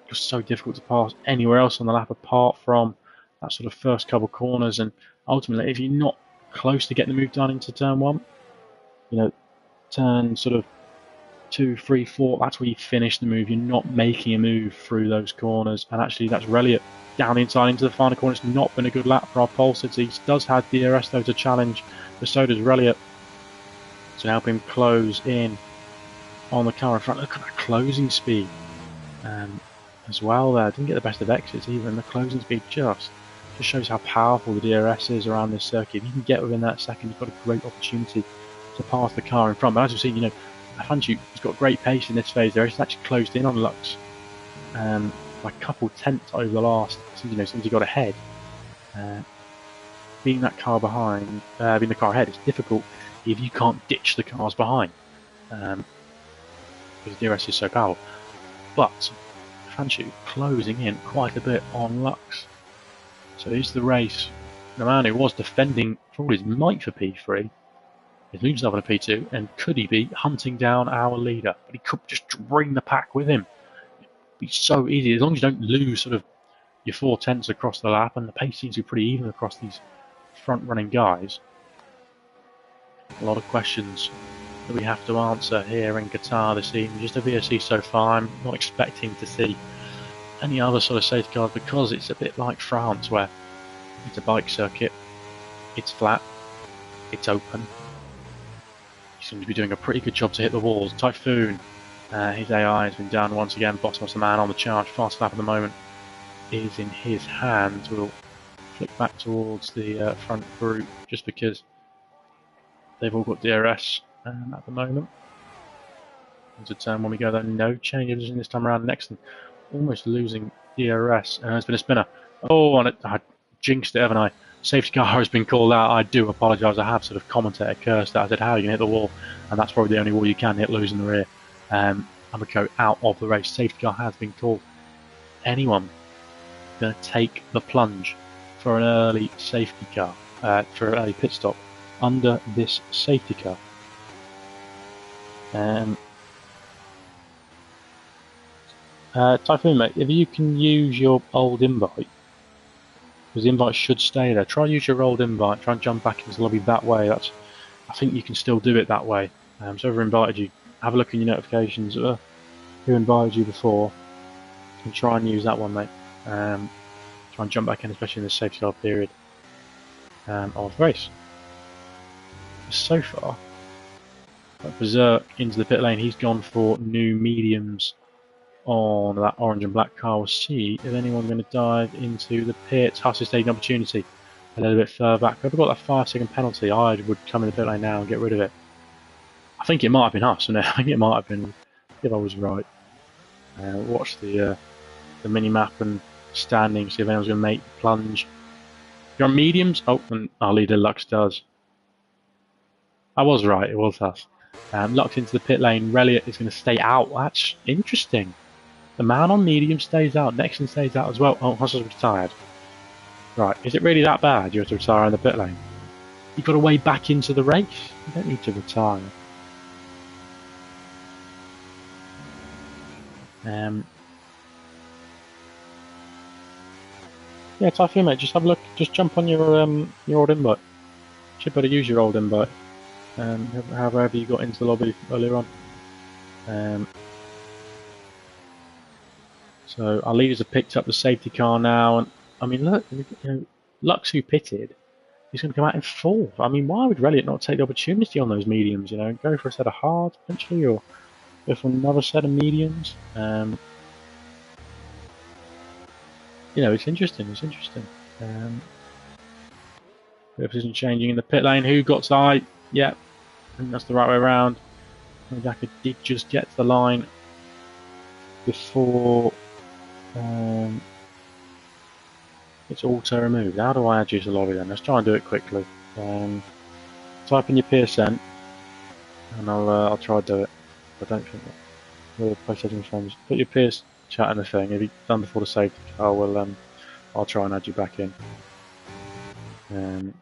Just so difficult to pass anywhere else on the lap apart from that sort of first couple corners. And ultimately, if you're not close to getting the move done into turn 1, turn sort of 2, 3, 4, that's where you finish the move. You're not making a move through those corners. And actually, that's Reliant down the inside into the final corner. It's not been a good lap for our pole sitter. He does have DRS though to challenge, but so does Reliant to help him close in on the car in front. Look at that closing speed as well there. Didn't get the best of exits even. The closing speed just shows how powerful the DRS is around this circuit. If you can get within that second, you've got a great opportunity to pass the car in front. But as you've seen, Afanchu has got great pace in this phase there. He's actually closed in on Lux by a couple tenths over the last, since he got ahead. Being the car ahead, it's difficult if you can't ditch the cars behind because DRS is so powerful. But Afanchu closing in quite a bit on Lux. So here's the race. The man who was defending for all his might for P3 is moving himself on a P2, and could he be hunting down our leader? But he could just bring the pack with him. It'd be so easy, as long as you don't lose sort of your 4 tenths across the lap, and the pace seems to be pretty even across these front-running guys. A lot of questions that we have to answer here in Qatar this evening. Just a VSC so far. I'm not expecting to see any other sort of safety cars because it's a bit like France, where it's a bike circuit, it's flat, it's open. He seems to be doing a pretty good job to hit the walls. Typhoon, his AI has been down once again. Bottom's the man on the charge. Fast lap at the moment is in his hands. We'll flick back towards the front group just because they've all got DRS at the moment. Into turn 1 we go, though. No changes in this time around. Next, almost losing DRS. It's been a spinner. Oh, and I jinxed it, haven't I? Safety car has been called out. I do apologise. I have sort of commentator cursed that. I said, how are you going to hit the wall? And that's probably the only wall you can hit, losing the rear. I'm going to go out of the race. Safety car has been called. Anyone going to take the plunge for an early safety car, for an early pit stop under this safety car? Typhoon, mate, if you can use your old invite, because the invite should stay there, try and use your old invite, try and jump back into the lobby that way. I think you can still do it that way. So whoever invited you, have a look in your notifications, who invited you before, and try and use that one, mate. Try and jump back in, especially in the safety car period of the race. So far, Berserk into the pit lane, he's gone for new mediums on that orange and black car. We'll see if anyone's going to dive into the pits. Huss is taking opportunity a little bit further back. Whoever got that 5-second penalty, I would come in the pit lane now and get rid of it. I think it might have been Huss, and I think it might have been, if I was right. Watch the mini map and standings, see if anyone's going to make the plunge. You're on mediums? Oh, and our leader Lux does. I was right, it was Huss. Lux into the pit lane. Reliot is going to stay out. That's interesting. The man on medium stays out. Nexon stays out as well. Oh, Huss is retired. Right, is it really that bad you have to retire in the pit lane? You've got a way back into the race. You don't need to retire. Yeah, Typhoon, mate, just have a look. Just jump on your old invite. Should better use your old invite. However you got into the lobby earlier on. So our leaders have picked up the safety car now, and I mean, look, Lux, who pitted, he's going to come out in fourth. I mean, why would Reliot not take the opportunity on those mediums? Go for a set of hards potentially, or go for another set of mediums. It's interesting. It's interesting. Position changing in the pit lane. Who got side? Yeah, I think that's the right way around. Daka did just get to the line before it's auto removed. How do I add you to the lobby then? Let's try and do it quickly. Type in your PSN and I'll try to do it. I don't think that we're PlayStation friends. Put your PS chat in the thing. If you've done before the safety car, I'll try and add you back in. It'll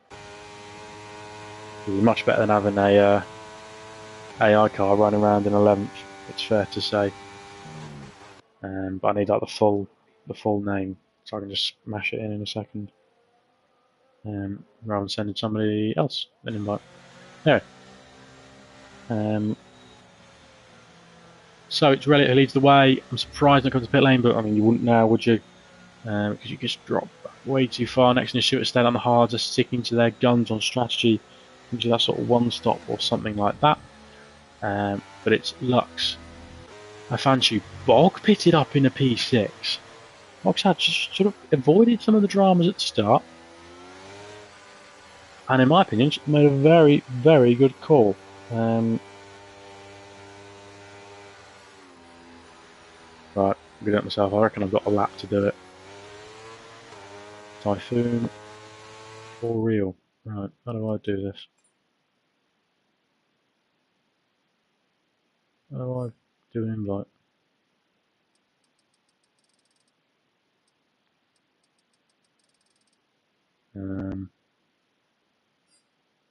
be much better than having a AI car running around in 11th. It's fair to say. But I need like the full name, so I can just smash it in a second, rather than sending somebody else an invite. Anyway, so it's Reliot who leads the way. I'm surprised when it comes to pit lane, but I mean you wouldn't now, would you? Because you just drop way too far. Next to the shooter stayed on the hards, are sticking to their guns on strategy, into that sort of one stop or something like that. But it's Lux. I fancy Bog pitted up in a P6. Bog's had just sort of avoided some of the dramas at the start, and in my opinion, made a very, very good call. Right, I'm good at myself. I reckon I've got a lap to do it. Typhoon for real. Right, how do I do this? How do I do an invite? Can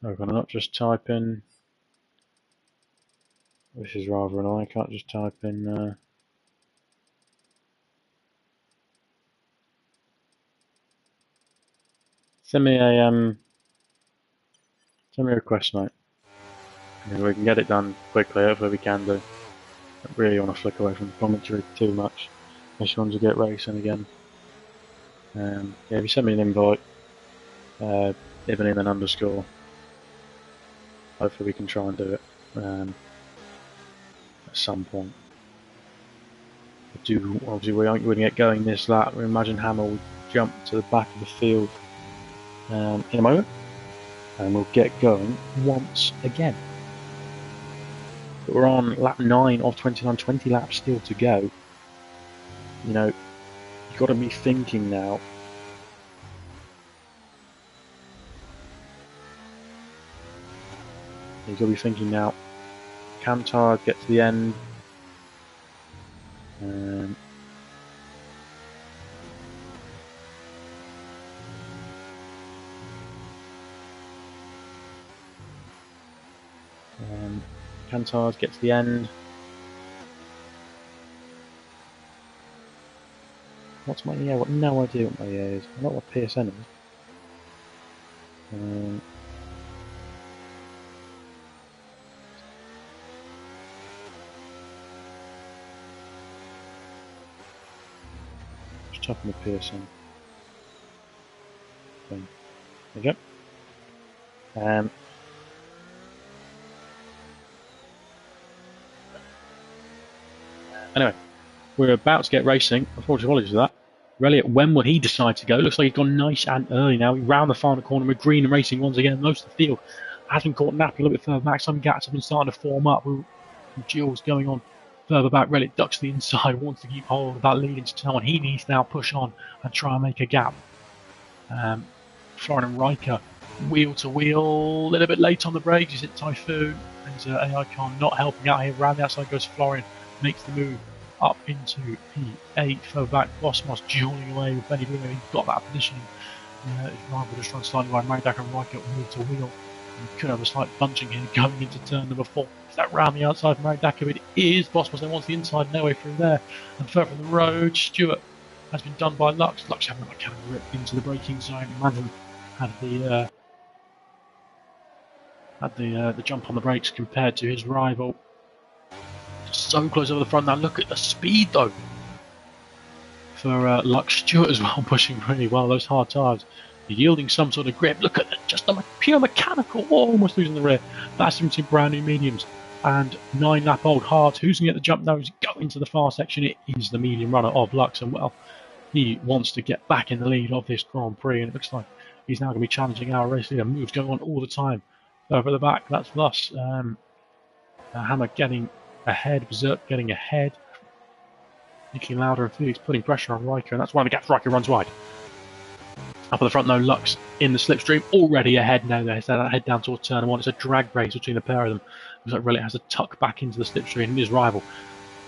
I not just type in? This is rather annoying. I can't just type in. Send me a request, mate. If we can get it done quickly, hopefully we can do. I don't really want to flick away from the commentary too much. Unless you want to get racing again. Yeah, if you send me an invite, even in an underscore, hopefully we can try and do it at some point. Obviously we aren't going to get going this lap. We imagine Hammer will jump to the back of the field in a moment, and we'll get going once again. But we're on lap 9 of 29, 20 laps still to go. you know, you've got to be thinking now. You've got to be thinking now. Qatar get to the end. Qatar get to the end. What's my EA? I've got no idea what my EA is. I know what my PSN is. Just type in the PSN. There we go. Anyway, we're about to get racing. Unfortunately, apologies for that. Elliott, when will he decide to go? Looks like he's gone nice and early now. He's round the final corner with Green and racing once again. Most of the field has been caught napping a little bit further back. Some gaps have been starting to form up. Gilles going on further back. Elliott ducks to the inside, wants to keep hold of that lead into turn one. He needs to now push on and try and make a gap. Florian and Riker, wheel to wheel, a little bit late on the brakes. He's hit Typhoon. There's AI Con not helping out here. Round the outside goes Florian, makes the move up into P8, further back, Bosmos dueling away with Benny Bruno. He's got that position. His rival just run slightly wide. Maridak and Riker wheel to wheel. And could have a slight bunching here going into turn number 4. Is that round the outside for Maridak? It is. Bosmos then wants the inside, no way through there. And further from the road, Stewart has been done by Lux. Lux having that kind of rip into the braking zone. Manham had the jump on the brakes compared to his rival. So close over the front now. Look at the speed though for Lux. Stewart as well, pushing really well. Those hard tyres yielding some sort of grip. Look at that, just a pure mechanical. Almost losing the rear. That's into brand new mediums and 9-lap-old hards. Who's going to get the jump now? He's going to the far section. It is the medium runner of Lux, and well, he wants to get back in the lead of this Grand Prix, and it looks like he's now going to be challenging our race leader. Moves going on all the time over the back. That's thus Hammer getting ahead, Berserk getting ahead. Nicky Lauda and Felix putting pressure on Riker, and that's why the gaps. Riker runs wide. Up at the front, though, Lux in the slipstream, already ahead now. They head down towards turn 1. It's a drag race between the pair of them. Looks like Relic has to tuck back into the slipstream, and his rival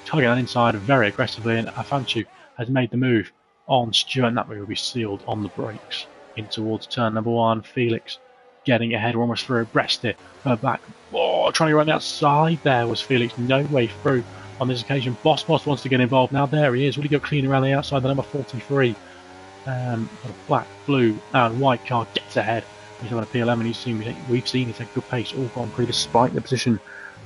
tugging that inside very aggressively, and Afanchu has made the move on Stewart, and that way will be sealed on the brakes in towards turn number 1. Felix getting ahead, we're almost through. Breast it, back. Oh, trying to run outside there was Felix. No way through on this occasion. Boss wants to get involved now. There he is. Will he go clean around the outside? The number 43. A black, blue, and white car gets ahead. He's on a P11. We've seen he's a good pace all Grand Prix, despite the position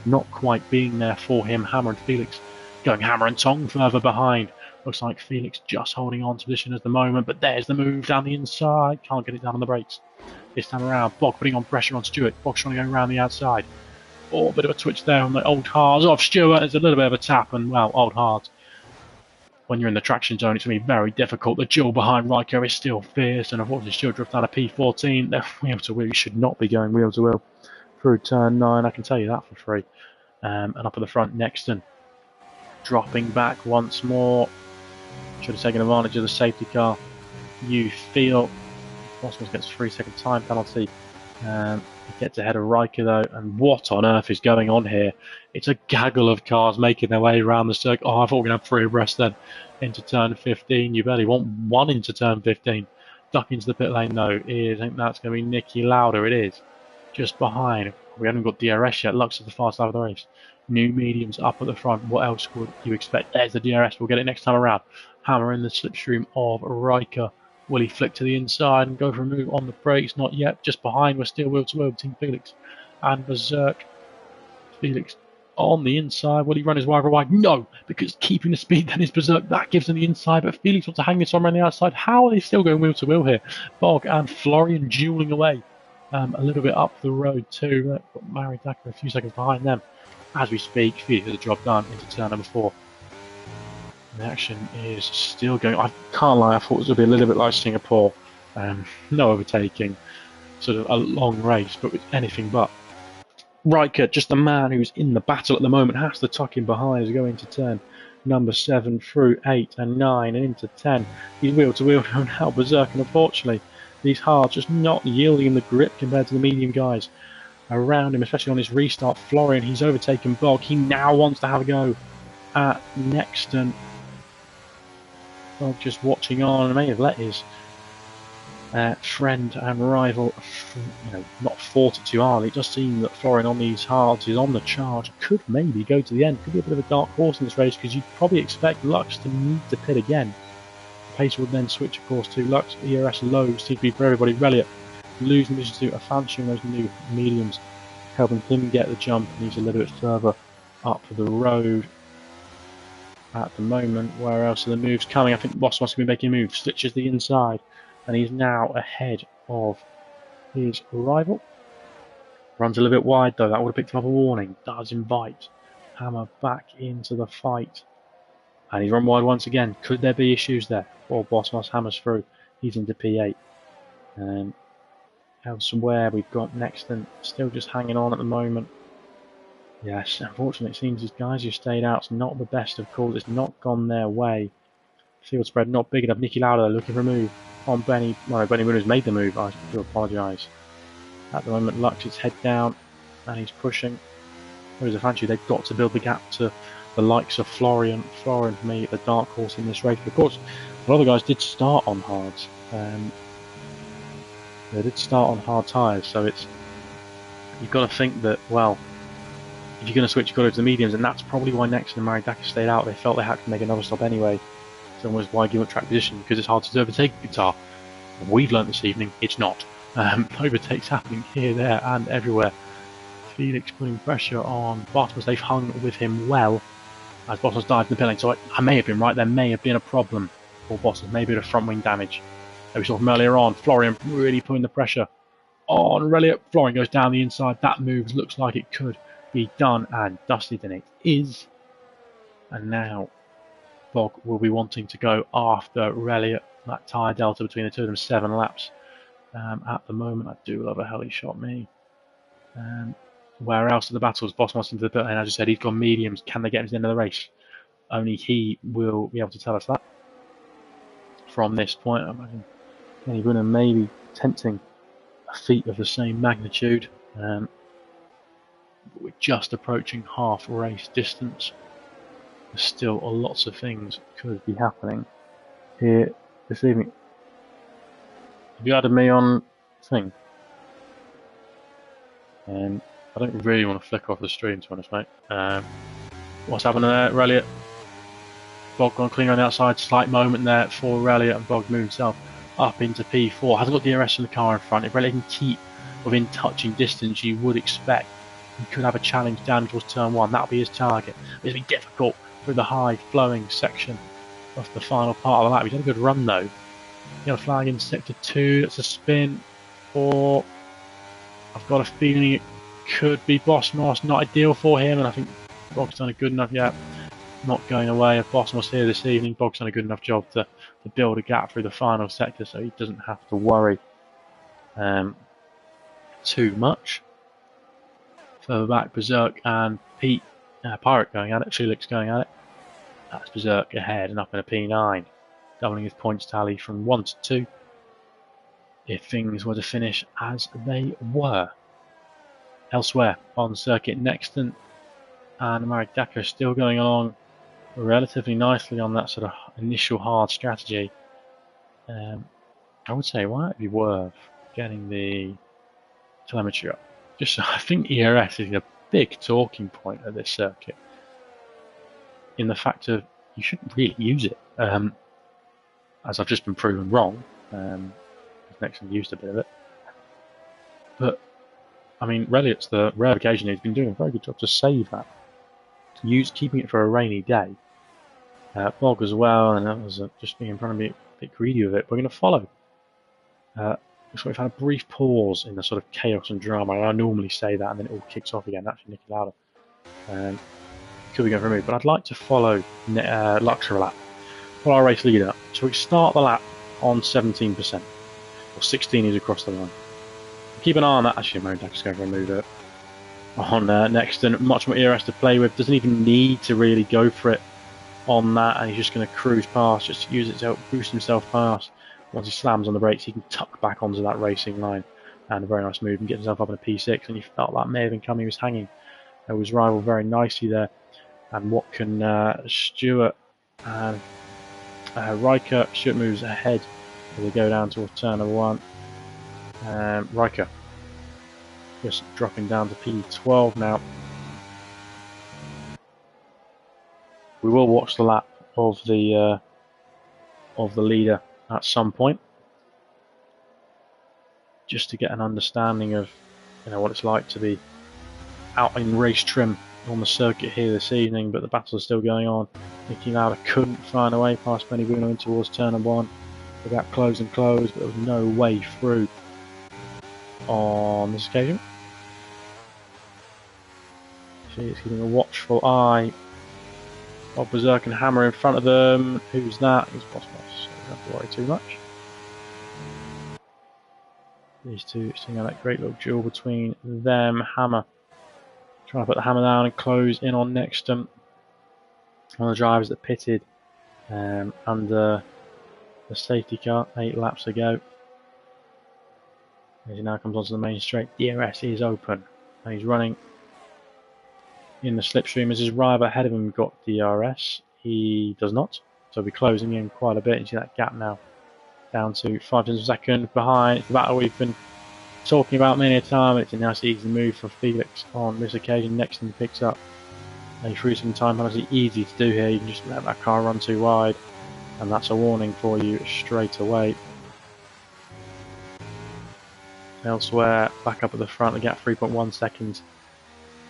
not quite being there for him. Hammer and Felix going hammer and tong further behind. Looks like Felix just holding on to position at the moment, but there's the move down the inside. Can't get it down on the brakes. This time around, Bog putting on pressure on Stewart. Bog trying to go around the outside. Oh, a bit of a twitch there on the old hards off Stewart. There's a little bit of a tap, and well, old hards. When you're in the traction zone, it's going to be very difficult. The duel behind Riker is still fierce, and unfortunately, Stewart drifted out of P14. They're wheel to wheel. You should not be going wheel to wheel through turn 9. I can tell you that for free. And up at the front, Nexton dropping back once more. Should have taken advantage of the safety car. You feel Boswell gets a 3-second time penalty. He gets ahead of Riker though, and what on earth is going on here? It's a gaggle of cars making their way around the circuit. Oh, I thought we were going to have 3 abreast then into turn 15. You barely want 1 into turn 15. Duck into the pit lane though. I think that's going to be Nicky Lauda. It is. Just behind. We haven't got DRS yet. Lux is the fast side of the race. New mediums up at the front. What else would you expect? There's the DRS. We'll get it next time around. Hammer in the slipstream of Riker. Will he flick to the inside and go for a move on the brakes? Not yet. Just behind, we're still wheel to wheel between Felix and Berserk. Felix on the inside. Will he run his wide wide? No, because keeping the speed then is Berserk. That gives him the inside, but Felix wants to hang this on around the outside. How are they still going wheel to wheel here? Bog and Florian dueling away a little bit up the road too. Got Mary Dacker a few seconds behind them. As we speak, Felix has the job done into turn number 4. The action is still going. I can't lie, I thought it was going to be a little bit like Singapore. No overtaking, sort of a long race, but with anything but. Riker, just the man who's in the battle at the moment, has to tuck in behind as we go into turn number 7 through 8 and 9 and into 10. He's wheel to wheel now, Berserk, and unfortunately these hards just not yielding him the grip compared to the medium guys around him, especially on his restart. Florian, he's overtaken Bog. He now wants to have a go at Nexton. Bog just watching on and may have let his friend and rival, not fought it too hard. It does seem that Florian on these hards is on the charge, could maybe go to the end, could be a bit of a dark horse in this race, because you'd probably expect Lux to need to pit again. Pace would then switch, of course, to Lux. ERS low seems to be for everybody. Reliot losing vision to Afancio, those new mediums, helping him get the jump, and he's a little bit further up the road at the moment. Where else are the moves coming? I think Boss wants to be making a move, switches the inside, and he's now ahead of his rival. Runs a little bit wide though, that would have picked him up a warning. Does invite Hammer back into the fight. And he's run wide once again. Could there be issues there? Well, Bossmas hammers through. He's into P8. Elsewhere we've got Nexton still just hanging on at the moment. Yes, unfortunately it seems these guys who stayed out's not the best of calls. It's not gone their way. Field spread not big enough. Nicky Lauder looking for a move on Benny. No, Benny Williams made the move. I do apologise. At the moment, Lux is head down and he's pushing. Whereas Afancio, they've got to build the gap to the likes of Florian. Florian, for me, the dark horse in this race. But of course, a lot of the guys did start on hards. They did start on hard tyres, so you've got to think that, well, if you're going to switch, you've got to go to the mediums, and that's probably why Nexton and Maridaka stayed out. They felt they had to make another stop anyway. So almost why give up track position, because it's hard to overtake Qatar. We've learnt this evening, it's not. Overtakes happening here, there, and everywhere. Felix putting pressure on Bottas. They've hung with him well as Bottas dived in the pit lane. So I may have been right. There may have been a problem for Bottas. Maybe the front wing damage that we saw from earlier on. Florian really putting the pressure on Reliot. Florian goes down the inside. That move looks like it could be done and dusted, and it is. And now Bog will be wanting to go after Reliot. That tyre delta between the two of them, 7 laps. At the moment, I do love a heli shot, me. Where else are the battles? Bossmas into the pit lane, as I said, he's gone mediums. Can they get him to the end of the race? Only he will be able to tell us that. From this point, I imagine Kenny Brunner may be tempting a feat of the same magnitude. But we're just approaching half race distance. There's still lots of things could be happening here this evening. Have you added me on thing? I don't really want to flick off the stream, to be honest, mate. What's happening there? Reliot. Bog gone clean on the outside. Slight moment there for Reliot, and Bog moved himself up into P4. Hasn't got DRS in the car in front. If Reliot can keep within touching distance, you would expect he could have a challenge down towards turn 1. That'll be his target. It'll be difficult through the high flowing section of the final part of the lap. He's had a good run though. Yellow flag in sector 2. That's a spin. Or I've got a feeling it could be Bossmas. Not ideal for him, and I think Bog's done a good enough. Yeah, not going away. If Bossmas here this evening, Bog's done a good enough job to build a gap through the final sector, so he doesn't have to worry too much. Further back, Berserk and Pete, Pirate going at it. Felix going at it. That's Berserk ahead and up in a P9, doubling his points tally from 1 to 2. If things were to finish as they were. Elsewhere on circuit, Nexton and Maridaka still going along relatively nicely on that sort of initial hard strategy. I would say, why would it be worth getting the telemetry up? Just I think ERS is a big talking point at this circuit, in the fact of you shouldn't really use it, as I've just been proven wrong. Nexton used a bit of it, but I mean, Reliot's the rare occasion he's been doing a very good job to save that. Keeping it for a rainy day. Bog as well, and that was just being trying to be a bit greedy with it. We're going to follow. So we've had a brief pause in the sort of chaos and drama. I normally say that, and then it all kicks off again. Actually, Nicky Lauder could be going for a move, but I'd like to follow Luxury lap. Follow our race leader. So we start the lap on 17%, or 16 is across the line. Keep an eye on that. Actually, Maridaka's going for a move there on Nexton. Much more ERS to play with. Doesn't even need to really go for it on that, and he's just going to cruise past, just use it to help boost himself past. Once he slams on the brakes, he can tuck back onto that racing line, and a very nice move and get himself up in a P6. And you felt that may have been coming. He was hanging his rival very nicely there. And what can Stewart and Riker? Stewart moves ahead as they go down towards turn number 1. Riker just dropping down to P12 now. We will watch the lap of the leader at some point, just to get an understanding of what it's like to be out in race trim on the circuit here this evening. But the battle is still going on. Niki Lauda couldn't find a way past Benny Bruno in towards turn number 1. The gap closed and closed, but there was no way through on this occasion. She's keeping a watchful eye. Bob Berserk and Hammer in front of them. Who's that? It's Boss Boss, so don't have to worry too much. These two seeing that great little duel between them. Hammer trying to put the hammer down and close in on Nextum. One of the drivers that pitted under the safety car 8 laps ago. As he now comes onto the main straight, DRS is open and he's running in the slipstream as his rival ahead of him got DRS. He does not, so he'll be closing in quite a bit. You see that gap now down to 5 tenths of a second behind. It's the battle we've been talking about many a time. It's a nice easy move for Felix on this occasion. Next thing he picks up a freezing time penalty, easy to do here. You can just let that car run too wide, and that's a warning for you straight away. Elsewhere, back up at the front, the gap 3.1 seconds.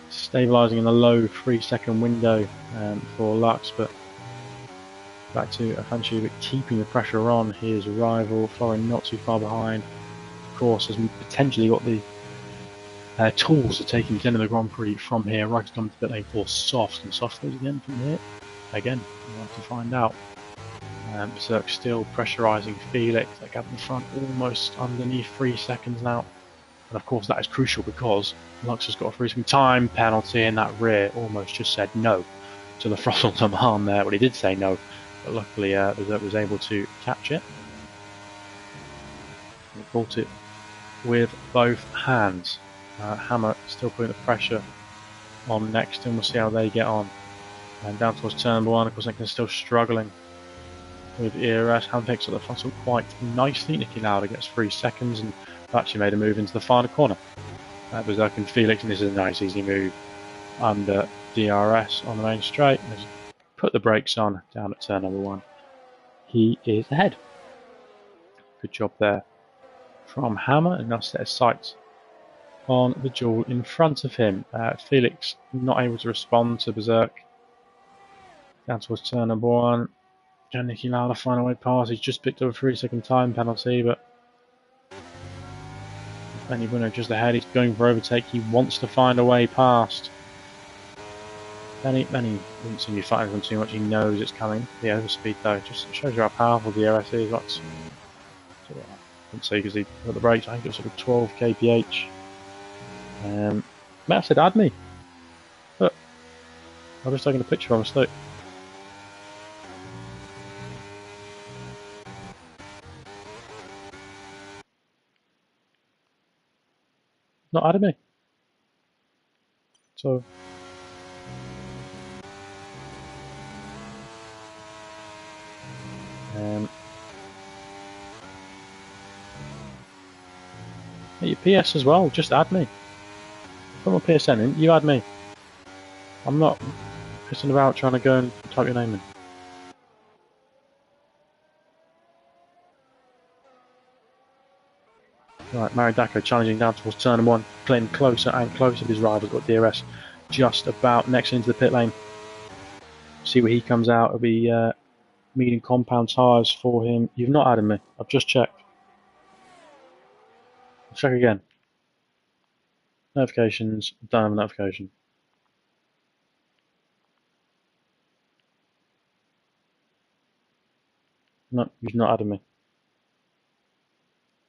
Stabilising in the low 3-second window for Lux, but back to Afanchi, but keeping the pressure on his rival. Florin not too far behind. Of course, has potentially got the tools to take him to the end of the Grand Prix from here. Riker's come to pit lane for soft, and soft goes again from here. Again, we'll have to find out. Berserk still pressurising Felix. That gap in front almost underneath 3 seconds now. And of course that is crucial because Lux has got a freezing time penalty, and that rear almost just said no to the throttle to Mahan there. Well, he did say no, but luckily Berserk was able to catch it. He caught it with both hands. Hammer still putting the pressure on next, and we'll see how they get on. And down towards turn number 1, of course, they're still struggling with ERS. Hammer picks up the throttle quite nicely. Niki Lauda gets 3 seconds and actually made a move into the final corner. Berserk and Felix, and this is a nice easy move under DRS on the main straight. Just put the brakes on down at turn number 1. He is ahead. Good job there from Hammer, and now set his sights on the duel in front of him. Felix not able to respond to Berserk. Down towards turn number 1. Can Niki Lauda find a way past? He's just picked up a 3-second time penalty, but Benny Bruno just ahead. He's going for overtake. He wants to find a way past. Benny doesn't seem to be fighting them too much. He knows it's coming. The overspeed though just shows you how powerful the DRS is. That's I wouldn't say because he put the brakes. I think it was sort of 12 kph. May have said add me. Look, I'm just taking a picture of us. Look. Not added me. So your PS as well, just add me. Put my PSN in, you add me. I'm not pissing about trying to go and type your name in. Right, Maridako challenging down towards turn number 1, playing closer and closer. His rival's got DRS just about next into the pit lane. See where he comes out. It'll be medium compound tyres for him. You've not added me. I've just checked. I'll check again. Notifications. Don't have a notification. No, you've not added me.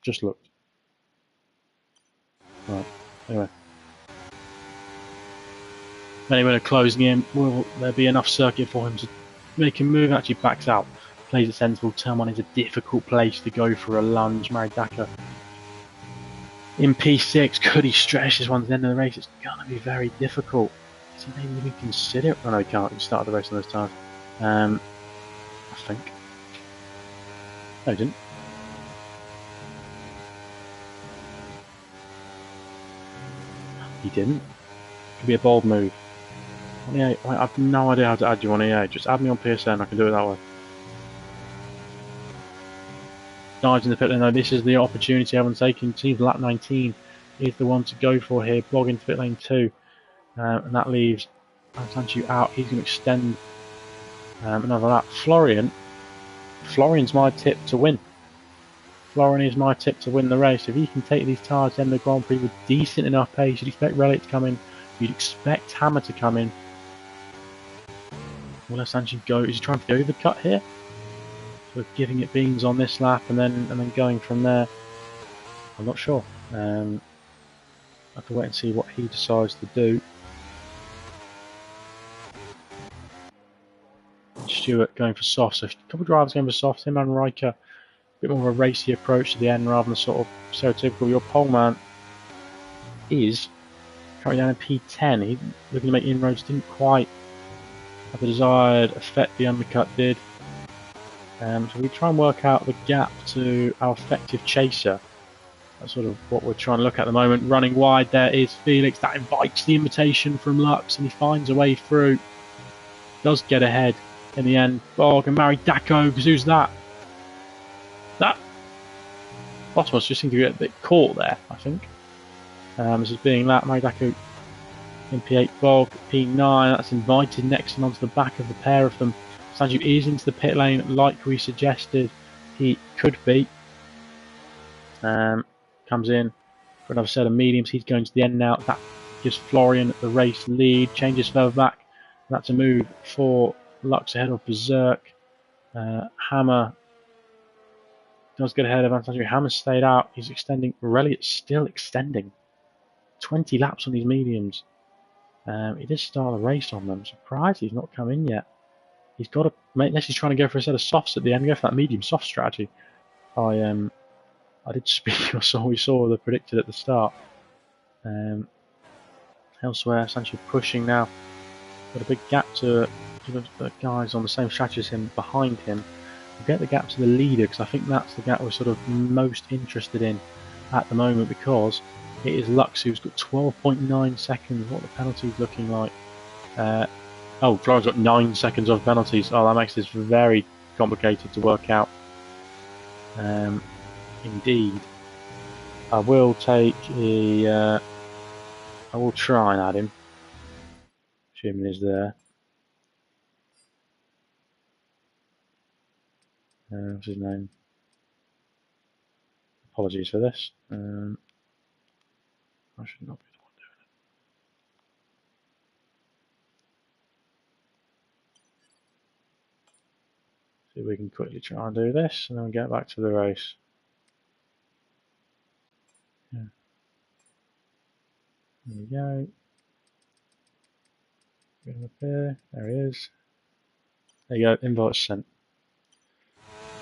Just looked. Right, anyway. Anyway, closing in. Will there be enough circuit for him to make a move, actually backs out, plays it sensible. Turn 1 is a difficult place to go for a lunge. Maridaka in P6, could he stretch this one to the end of the race? It's going to be very difficult. Does he maybe even consider it? Oh no, he can't. He started the race on those tires. I think. No, he didn't. He didn't. Could be a bold move. Yeah, I have no idea how to add you on EA. Just add me on PSN, I can do it that way. Dives in the pit lane though, this is the opportunity everyone's taking. Seems lap 19 is the one to go for here. Blog into pit lane 2. And that leaves Sanchu out. He's going to extend another lap. Florian's my tip to win. Florian is my tip to win the race. If he can take these tyres to the end of the Grand Prix with decent enough pace, you'd expect Relic to come in. You'd expect Hammer to come in. Will Sanchu go? Is he trying to go the cut here? Sort of giving it beans on this lap and then going from there. I'm not sure. I have to wait and see what he decides to do. Stewart going for soft, so a couple of drivers going for soft. Him and Riker, a bit more of a racy approach to the end rather than sort of stereotypical. Your poleman is currently down in P10. He's looking to make inroads, didn't quite have the desired effect the undercut did. So we try and work out the gap to our effective chaser. That's sort of what we're trying to look at the moment. Running wide there is Felix. That invites the invitation from Lux, and he finds a way through. Does get ahead in the end. Bog and Maridaka, because who's that? That Bottomos just seemed to get a bit caught there, I think. This is being that Maridaka in P8, Bog P9. That's invited next and onto the back of the pair of them. Sanju is into the pit lane, like we suggested he could be. Comes in for another set of mediums. He's going to the end now. That gives Florian the race lead. Changes further back. That's a move for Lux ahead of Berserk. Hammer does get ahead of Sanju. Hammer stayed out. He's extending. Reliot's still extending. 20 laps on these mediums. He did start a race on them. Surprised he's not come in yet. He's got to, unless he's trying to go for a set of softs at the end, go for that medium soft strategy. I did speak, we saw the predicted at the start. Elsewhere, Sancho pushing now. Got a big gap to the guys on the same strategy as him behind him. We'll get the gap to the leader because I think that's the gap we're sort of most interested in at the moment, because it is Lux who's got 12.9 seconds. What the penalty's looking like? Oh, Florian's got 9 seconds of penalties. Oh, that makes this very complicated to work out. Indeed. I will take a... I will try and add him. Assuming he's there. What's his name? Apologies for this. I should not be the one doing it. See if we can quickly try and do this and then get back to the race. Yeah. There we go. Get him up here. There he is. There you go. Invite sent.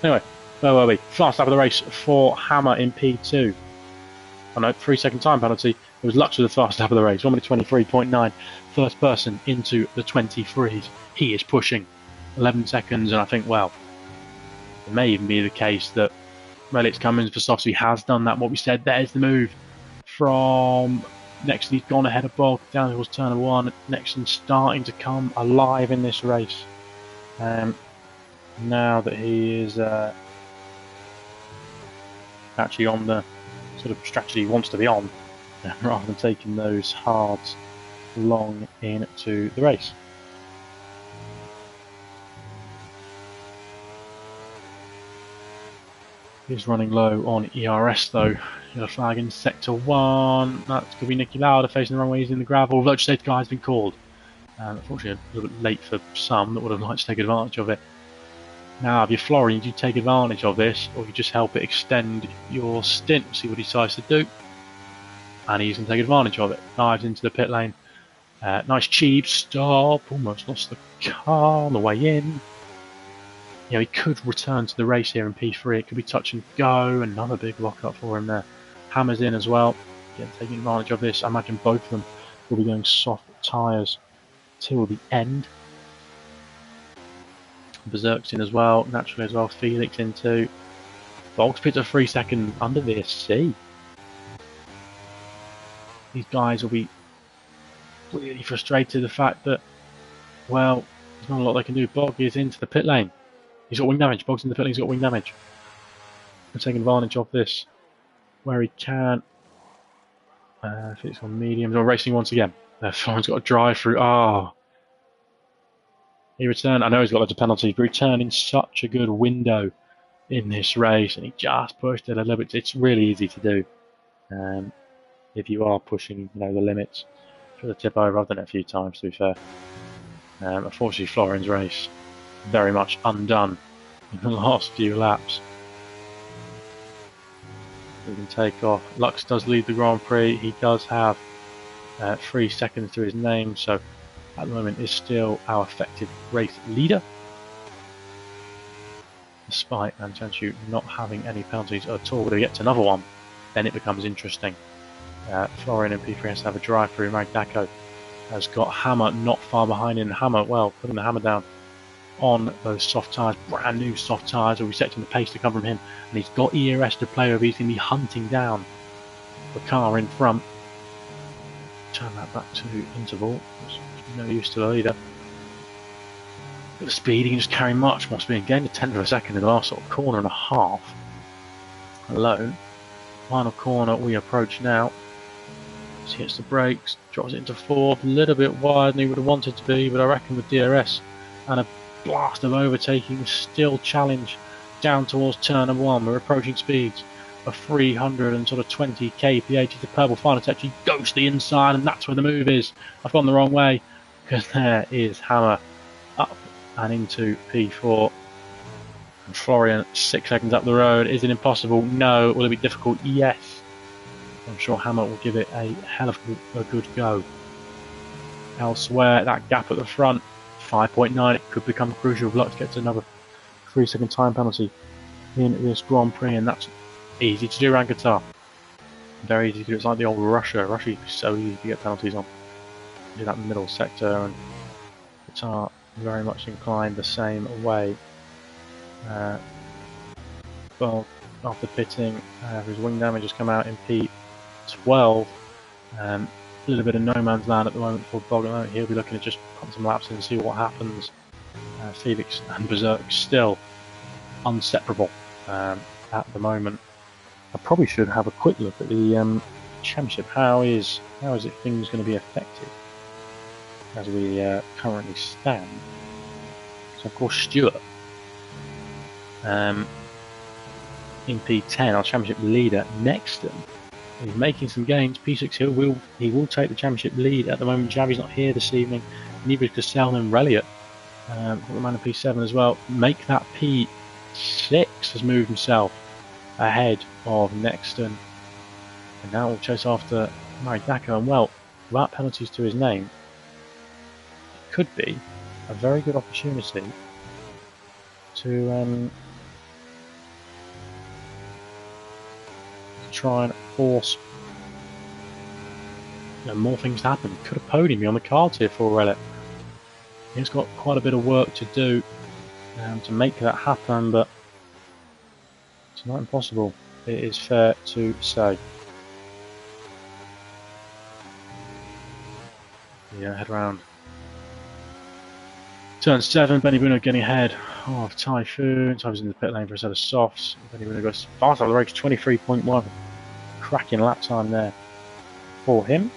Anyway, where were we? Fast lap of the race for Hammer in P2. Oh no, 3 second time penalty. It was Lux with the fast lap of the race. 1 minute 23.9. First person into the 23s. He is pushing 11 seconds, and I think, well, it may even be the case that Relics Cummins for softs. He has done that. What we said, there's the move from Nexon. He's gone ahead of Bog down towards turn 1. Nexon starting to come alive in this race. Now that he is actually on the sort of strategy he wants to be on, rather than taking those hards long into the race. He's running low on ERS though. Got a flag in sector 1. That could be Nicky Lauder facing the wrong way. He's in the gravel. Virtue safety car has been called. Unfortunately, a little bit late for some that would have liked to take advantage of it. Now, if you're Florian, you take advantage of this, or you just help it extend your stint. See what he decides to do. And he's going to take advantage of it. Dives into the pit lane. Nice cheap stop. Almost lost the car on the way in. you know, he could return to the race here in P3. It could be touch and go. Another big lock-up for him there. Hammer's in as well. Again, taking advantage of this. I imagine both of them will be going soft tyres till the end. Berserk's in as well, naturally as well. Felix in too. Boggs pits a 3 second under the SC. These guys will be really frustrated the fact that, well, there's not a lot they can do. Bog is into the pit lane. He's got wing damage. Bog's in the pit lane, he's got wing damage. We're taking advantage of this where he can. Felix on mediums, or racing once again. Florian's got a drive through. Oh. He returned. I know he's got loads of penalties, but he returned in such a good window in this race, and he just pushed it a little bit. It's really easy to do if you are pushing, the limits. For the tip over, I've done it a few times, to be fair. Unfortunately, Florian's race very much undone in the last few laps. We can take off. Lux does lead the Grand Prix. He does have 3 seconds to his name, so at the moment is still our effective race leader, despite Antanchu not having any penalties at all. But if we get to another one, then it becomes interesting. Florian in P3 has to have a drive through. Magdako has got Hammer not far behind him. Hammer, well, putting the hammer down on those soft tyres, brand new soft tyres, will be setting the pace to come from him, and he's got ERS to play with. He's going to be hunting down the car in front. Turn that back to interval. There's no use to the leader. Bit of speed, he can just carry much more speed. Gained a tenth of a second in the last sort of corner and a half alone. Final corner we approach now. He hits the brakes, drops it into fourth, a little bit wider than he would have wanted to be, but I reckon with DRS and a blast of overtaking, still challenge down towards turn number 1. We're approaching speeds of 320 kph. The purple final touch, he goes to the inside, and that's where the move is. I've gone the wrong way, because there is Hammer up and into P4. And Florian 6 seconds up the road. Is it impossible? No. Will it be difficult? Yes. I'm sure Hammer will give it a hell of a good go. Elsewhere, that gap at the front, 5.9, it could become crucial if Lux gets another 3 second time penalty in this Grand Prix, and that's easy to do around Qatar. Very easy to do. It's like the old Russia. Russia is so easy to get penalties on. Do that middle sector, and Qatar very much inclined the same way. Well, after pitting, his wing damage has come out in P12. A little bit of no man's land at the moment for Bog. He'll be looking to just pump some laps in and see what happens. Felix and Berserk still unseparable at the moment. I probably should have a quick look at the championship. How is it things going to be affected as we currently stand? So of course Stewart in P10, our championship leader. Nexton is making some gains. P6 he will take the championship lead at the moment. Javi's not here this evening. Neither is Cassell and Reliot. The man in P7 as well. Make that P6 has moved himself ahead of Nexton, and now we'll chase after Maridako. And well, without penalties to his name, it could be a very good opportunity to try and force more things to happen. Could have podiumed on the cards here for Relic. He's got quite a bit of work to do to make that happen, but it's not impossible, it is fair to say. Yeah, head round. Turn 7, Benny Bruno getting ahead of Typhoon. Typhoon's in the pit lane for a set of softs. Benny Bruno goes fast out of the race, 23.1. Cracking lap time there for him.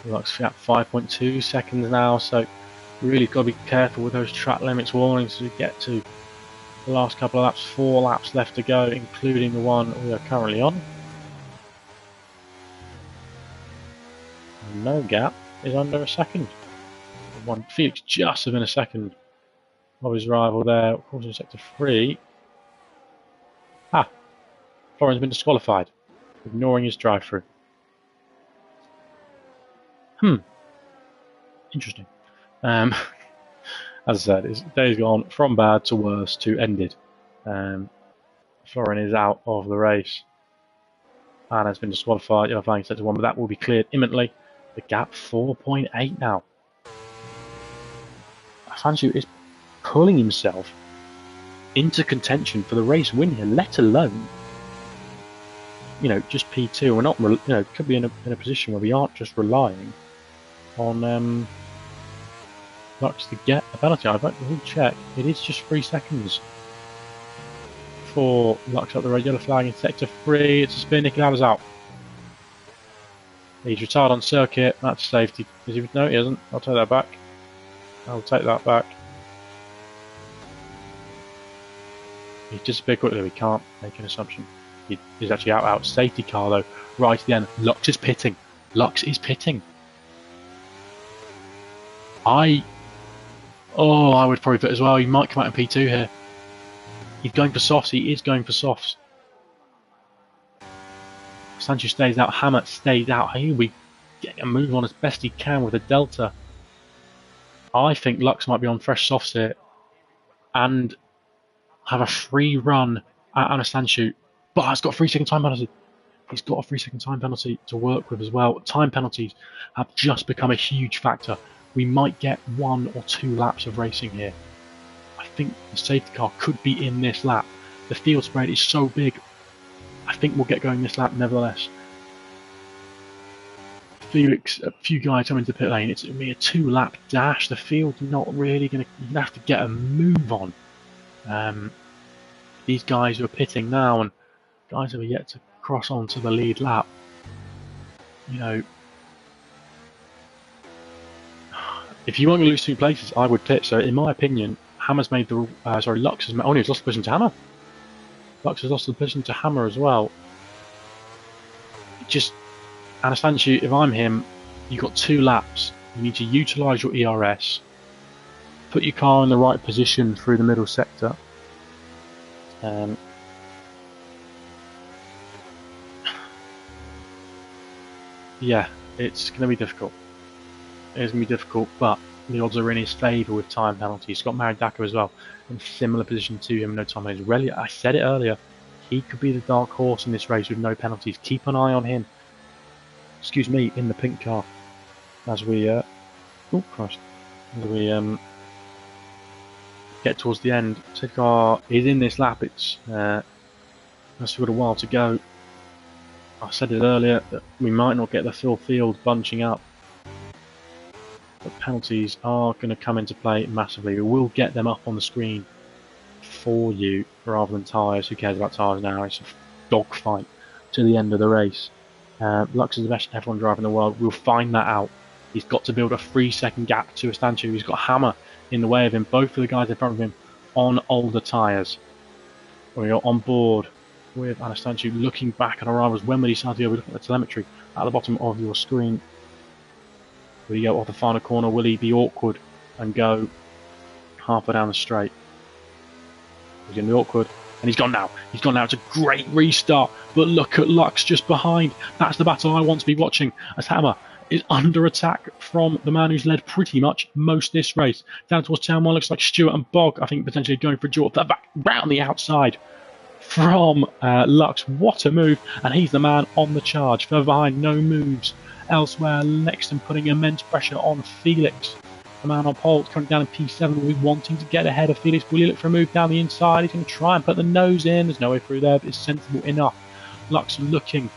Lux at 5.2 seconds now, so really got to be careful with those track limits warnings as we get to the last couple of laps. 4 laps left to go, including the one we are currently on. No gap is under a second. One Felix just within a second of his rival there, of course in sector 3. Florian's been disqualified, ignoring his drive-through. Interesting. As I said, his day's gone from bad to worse to ended. Florin is out of the race and has been disqualified. Flying sector 1, but that will be cleared imminently. The gap 4.8 now. Afansu is pulling himself into contention for the race win here, let alone, just P2. We're not, could be in a position where we aren't just relying on Lux to get a penalty. I will check. It is just 3 seconds for Lux up the red yellow flag in sector 3. It's a spin. Nicky Lauder's out. He's retired on circuit. That's safety. No, he hasn't. I'll take that back. I'll take that back. He's disappeared quickly. We can't make an assumption. He's actually out. Safety car though. Right at the end. Lux is pitting. I would probably put as well. He might come out in P2 here. He's going for softs. He is going for softs. Sanchez stays out. Hammer stays out. He'll be getting a move on as best he can with a delta. I think Lux might be on fresh softs here and have a free run at Anastanciu. But it's got a 3-second time penalty. He's got a 3-second time penalty to work with as well. Time penalties have just become a huge factor. We might get 1 or 2 laps of racing here. I think the safety car could be in this lap. The field spread is so big. I think we'll get going this lap nevertheless. Felix, a few guys come into pit lane. It's going to be a 2-lap dash. The field's not really going to... You have to get a move on. These guys who are pitting now and guys who are yet to cross on to the lead lap. If you want to lose 2 places, I would pit. So in my opinion, Hammer's made the... Lux has... he's lost the position to Hammer. Lux has lost the position to Hammer as well. Just... Anastanciu, if I'm him, you've got 2 laps. You need to utilise your ERS. Put your car in the right position through the middle sector. Yeah, it's going to be difficult. It's going to be difficult, but the odds are in his favour with time penalties. He's got Maridaka as well, in a similar position to him, no time penalties. Really, I said it earlier, he could be the dark horse in this race with no penalties. Keep an eye on him. Excuse me, in the pink car. As we, get towards the end. Safety car is in this lap. It's still got a while to go. I said it earlier that we might not get the full field bunching up. But penalties are going to come into play massively. We will get them up on the screen for you rather than tyres. Who cares about tyres now? It's a dogfight to the end of the race. Lux is the best F1 driver in the world. We'll find that out. He's got to build a 3-second gap to Anastanciu. He's got Hammer in the way of him. Both of the guys in front of him on older tyres. We are on board with Anastanciu looking back at our rivals. When will he start to go? We're looking at the telemetry at the bottom of your screen. Will he go off the final corner? Will he be awkward and go halfway down the straight? He's going to be awkward. And he's gone now. He's gone now. It's a great restart. But look at Lux just behind. That's the battle I want to be watching as Hammer is under attack from the man who's led pretty much most this race. Down towards Town 1 looks like Stewart and Bog, I think, potentially going for a duel. They're back round the outside from Lux. What a move. And he's the man on the charge. Further behind, no moves elsewhere. Lexton putting immense pressure on Felix. The man on pole currently down in P7 will be wanting to get ahead of Felix. Will he look for a move down the inside? He's going to try and put the nose in. There's no way through there, but it's sensible enough. Lux looking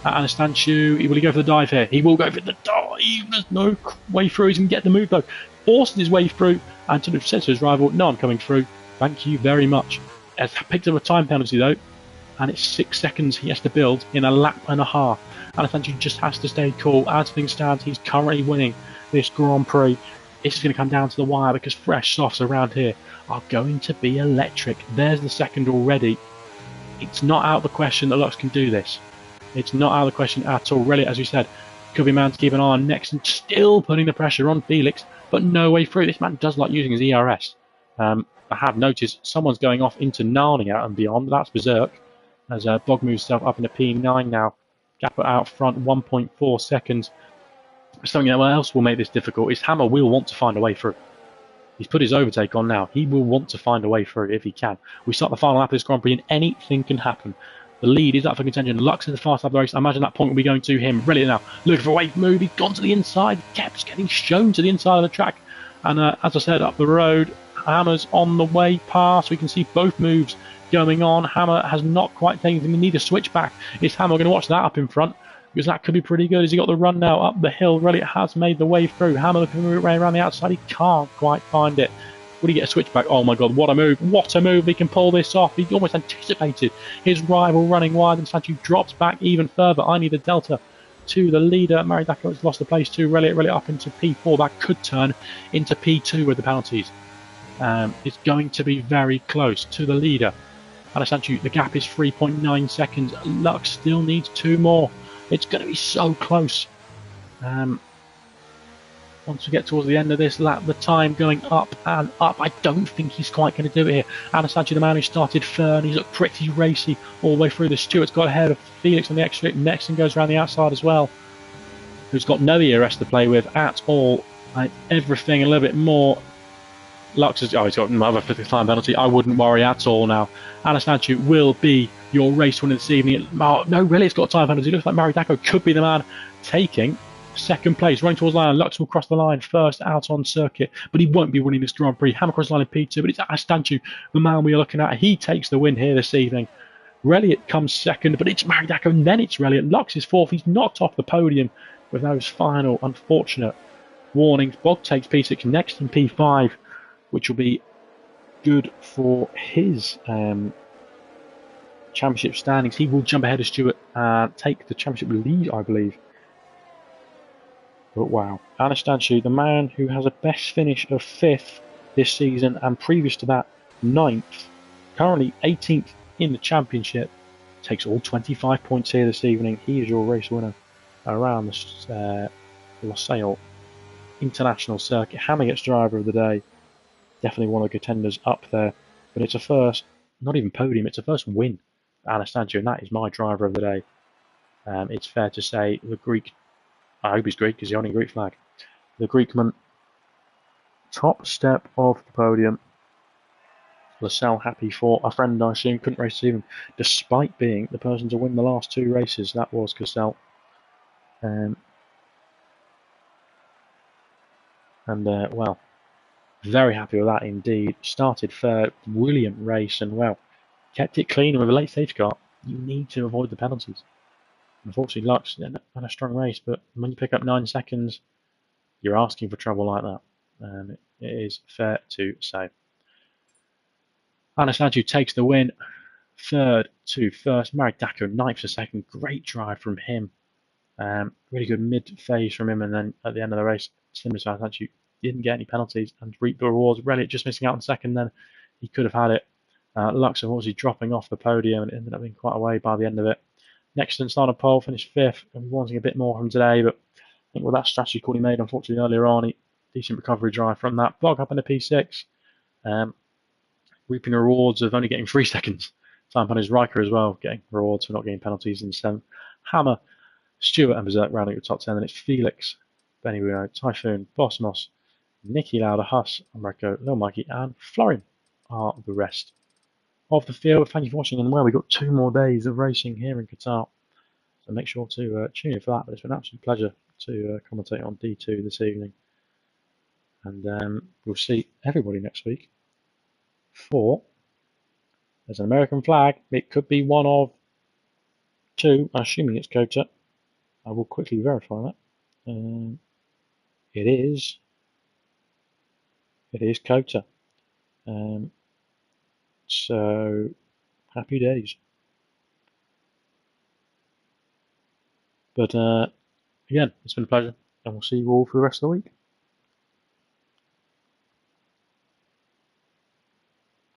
at Anastanciu. Will he go for the dive here? He will go for the dive. There's no way through. He's going to get the move though. Forcing his way through and sort of says to his rival, no, I'm coming through. Thank you very much. Has picked up a time penalty though, and it's 6 seconds he has to build in a lap and a half. Anastanciu just has to stay cool. As things stand, he's currently winning this Grand Prix. This is going to come down to the wire because fresh softs around here are going to be electric. There's the second already. It's not out of the question that Lux can do this. It's not out of the question at all. Really, as we said, could be a man to keep an eye on next and still putting the pressure on Felix, but no way through. This man does like using his ERS. I have noticed someone's going off into Narnia and beyond. That's berserk. As Bog moves himself up into P9 now. Gap out front, 1.4 seconds. Something else will make this difficult is Hammer will want to find a way through. He's put his overtake on now. He will want to find a way through if he can. We start the final lap of this Grand Prix and anything can happen. The lead is up for contention. Lux is the fast lap of the race. I imagine that point will be going to him. Brilliant now. Looking for a way to move. He's gone to the inside. Kept getting shown to the inside of the track. And as I said, up the road, Hammer's on the way past. We can see both moves going on. Hammer has not quite taken anything. We need a switch back. Is Hammer going to watch that up in front? Because that could be pretty good. Has he got the run now up the hill? Really, it has made the way through. Hammer looking around the outside. He can't quite find it. Would he get a switchback? Oh my god, what a move. What a move. He can pull this off. He almost anticipated his rival running wide, and Sanchu drops back even further. I need a delta to the leader. Maridako has lost the place to Relic up into P4. That could turn into P2 with the penalties. It's going to be very close to the leader. Sanchu, the gap is 3.9 seconds. Lux still needs 2 more. It's going to be so close. Once we get towards the end of this lap, the time going up and up. I don't think he's quite going to do it here. Anastasia, the man who started third, he's looked pretty racy all the way through. The Stewart's got ahead of Felix on the extra. Nexon goes around the outside as well, who's got no ERS to play with at all. Everything a little bit more. Lux has he's got another 50th time penalty. I wouldn't worry at all now. Anastasia will be your race winner this evening. No, really, it's got a time penalty. It looks like Maridako could be the man taking second place, running towards the line. Lux will cross the line first out on circuit, but he won't be winning this Grand Prix. Hammer across the line in P2, but it's Anastasia, the man we are looking at. He takes the win here this evening. Reliot comes second, but it's Maridako and then it's Reliot. Lux is fourth. He's knocked off the podium with those final unfortunate warnings. Bog takes P6 next in P5, which will be good for his championship standings. He will jump ahead of Stewart and take the championship lead, I believe. But wow, Anastasia, the man who has a best finish of 5th this season and previous to that 9th, currently 18th in the championship, takes all 25 points here this evening. He is your race winner around the Losail International Circuit. Hammer gets driver of the day. Definitely one of the contenders up there. But it's a first, not even podium, it's a first win for Anastasia, and that is my driver of the day. It's fair to say the Greek, I hope he's Greek because he's on a Greek flag. The Greekman, top step of the podium. Lascelles happy for a friend, I assume, couldn't race to him, despite being the person to win the last 2 races. That was Cassell. Well, very happy with that indeed. Started third, brilliant race, and well, kept it clean with a late safety car. You need to avoid the penalties. Unfortunately, Lux had a strong race, but when you pick up 9 seconds, you're asking for trouble like that. It is fair to say. Anastasia takes the win. 3rd to 1st. Maridako 9th to 2nd. Great drive from him. Really good mid phase from him, and then at the end of the race, similar to Anastasia, didn't get any penalties and reaped the rewards. Relic just missing out on 2nd, then he could have had it. Lux obviously dropping off the podium and ended up being quite away by the end of it. Nexton started pole, finished 5th, and wanting a bit more from today, but I think with that strategy call he made, unfortunately, earlier on, decent recovery drive from that. Bog up in the P6, reaping rewards of only getting 3 seconds. Time on his Riker as well, getting rewards for not getting penalties in 7th. Hammer, Stewart and Berserk rounding the top 10, and it's Felix, Benny Bruno, Typhoon, Bossmos, Nicky Lauder, Huss, Amreco, Lil Mikey, and Florin are the rest of the field. Thank you for watching, and well, we've got 2 more days of racing here in Qatar, so make sure to tune in for that. But it's been an absolute pleasure to commentate on D2 this evening, and we'll see everybody next week for, there's an American flag. It could be one of 2, assuming it's Kota. I will quickly verify that. It is Kota. So happy days. But again, it's been a pleasure, and we'll see you all for the rest of the week.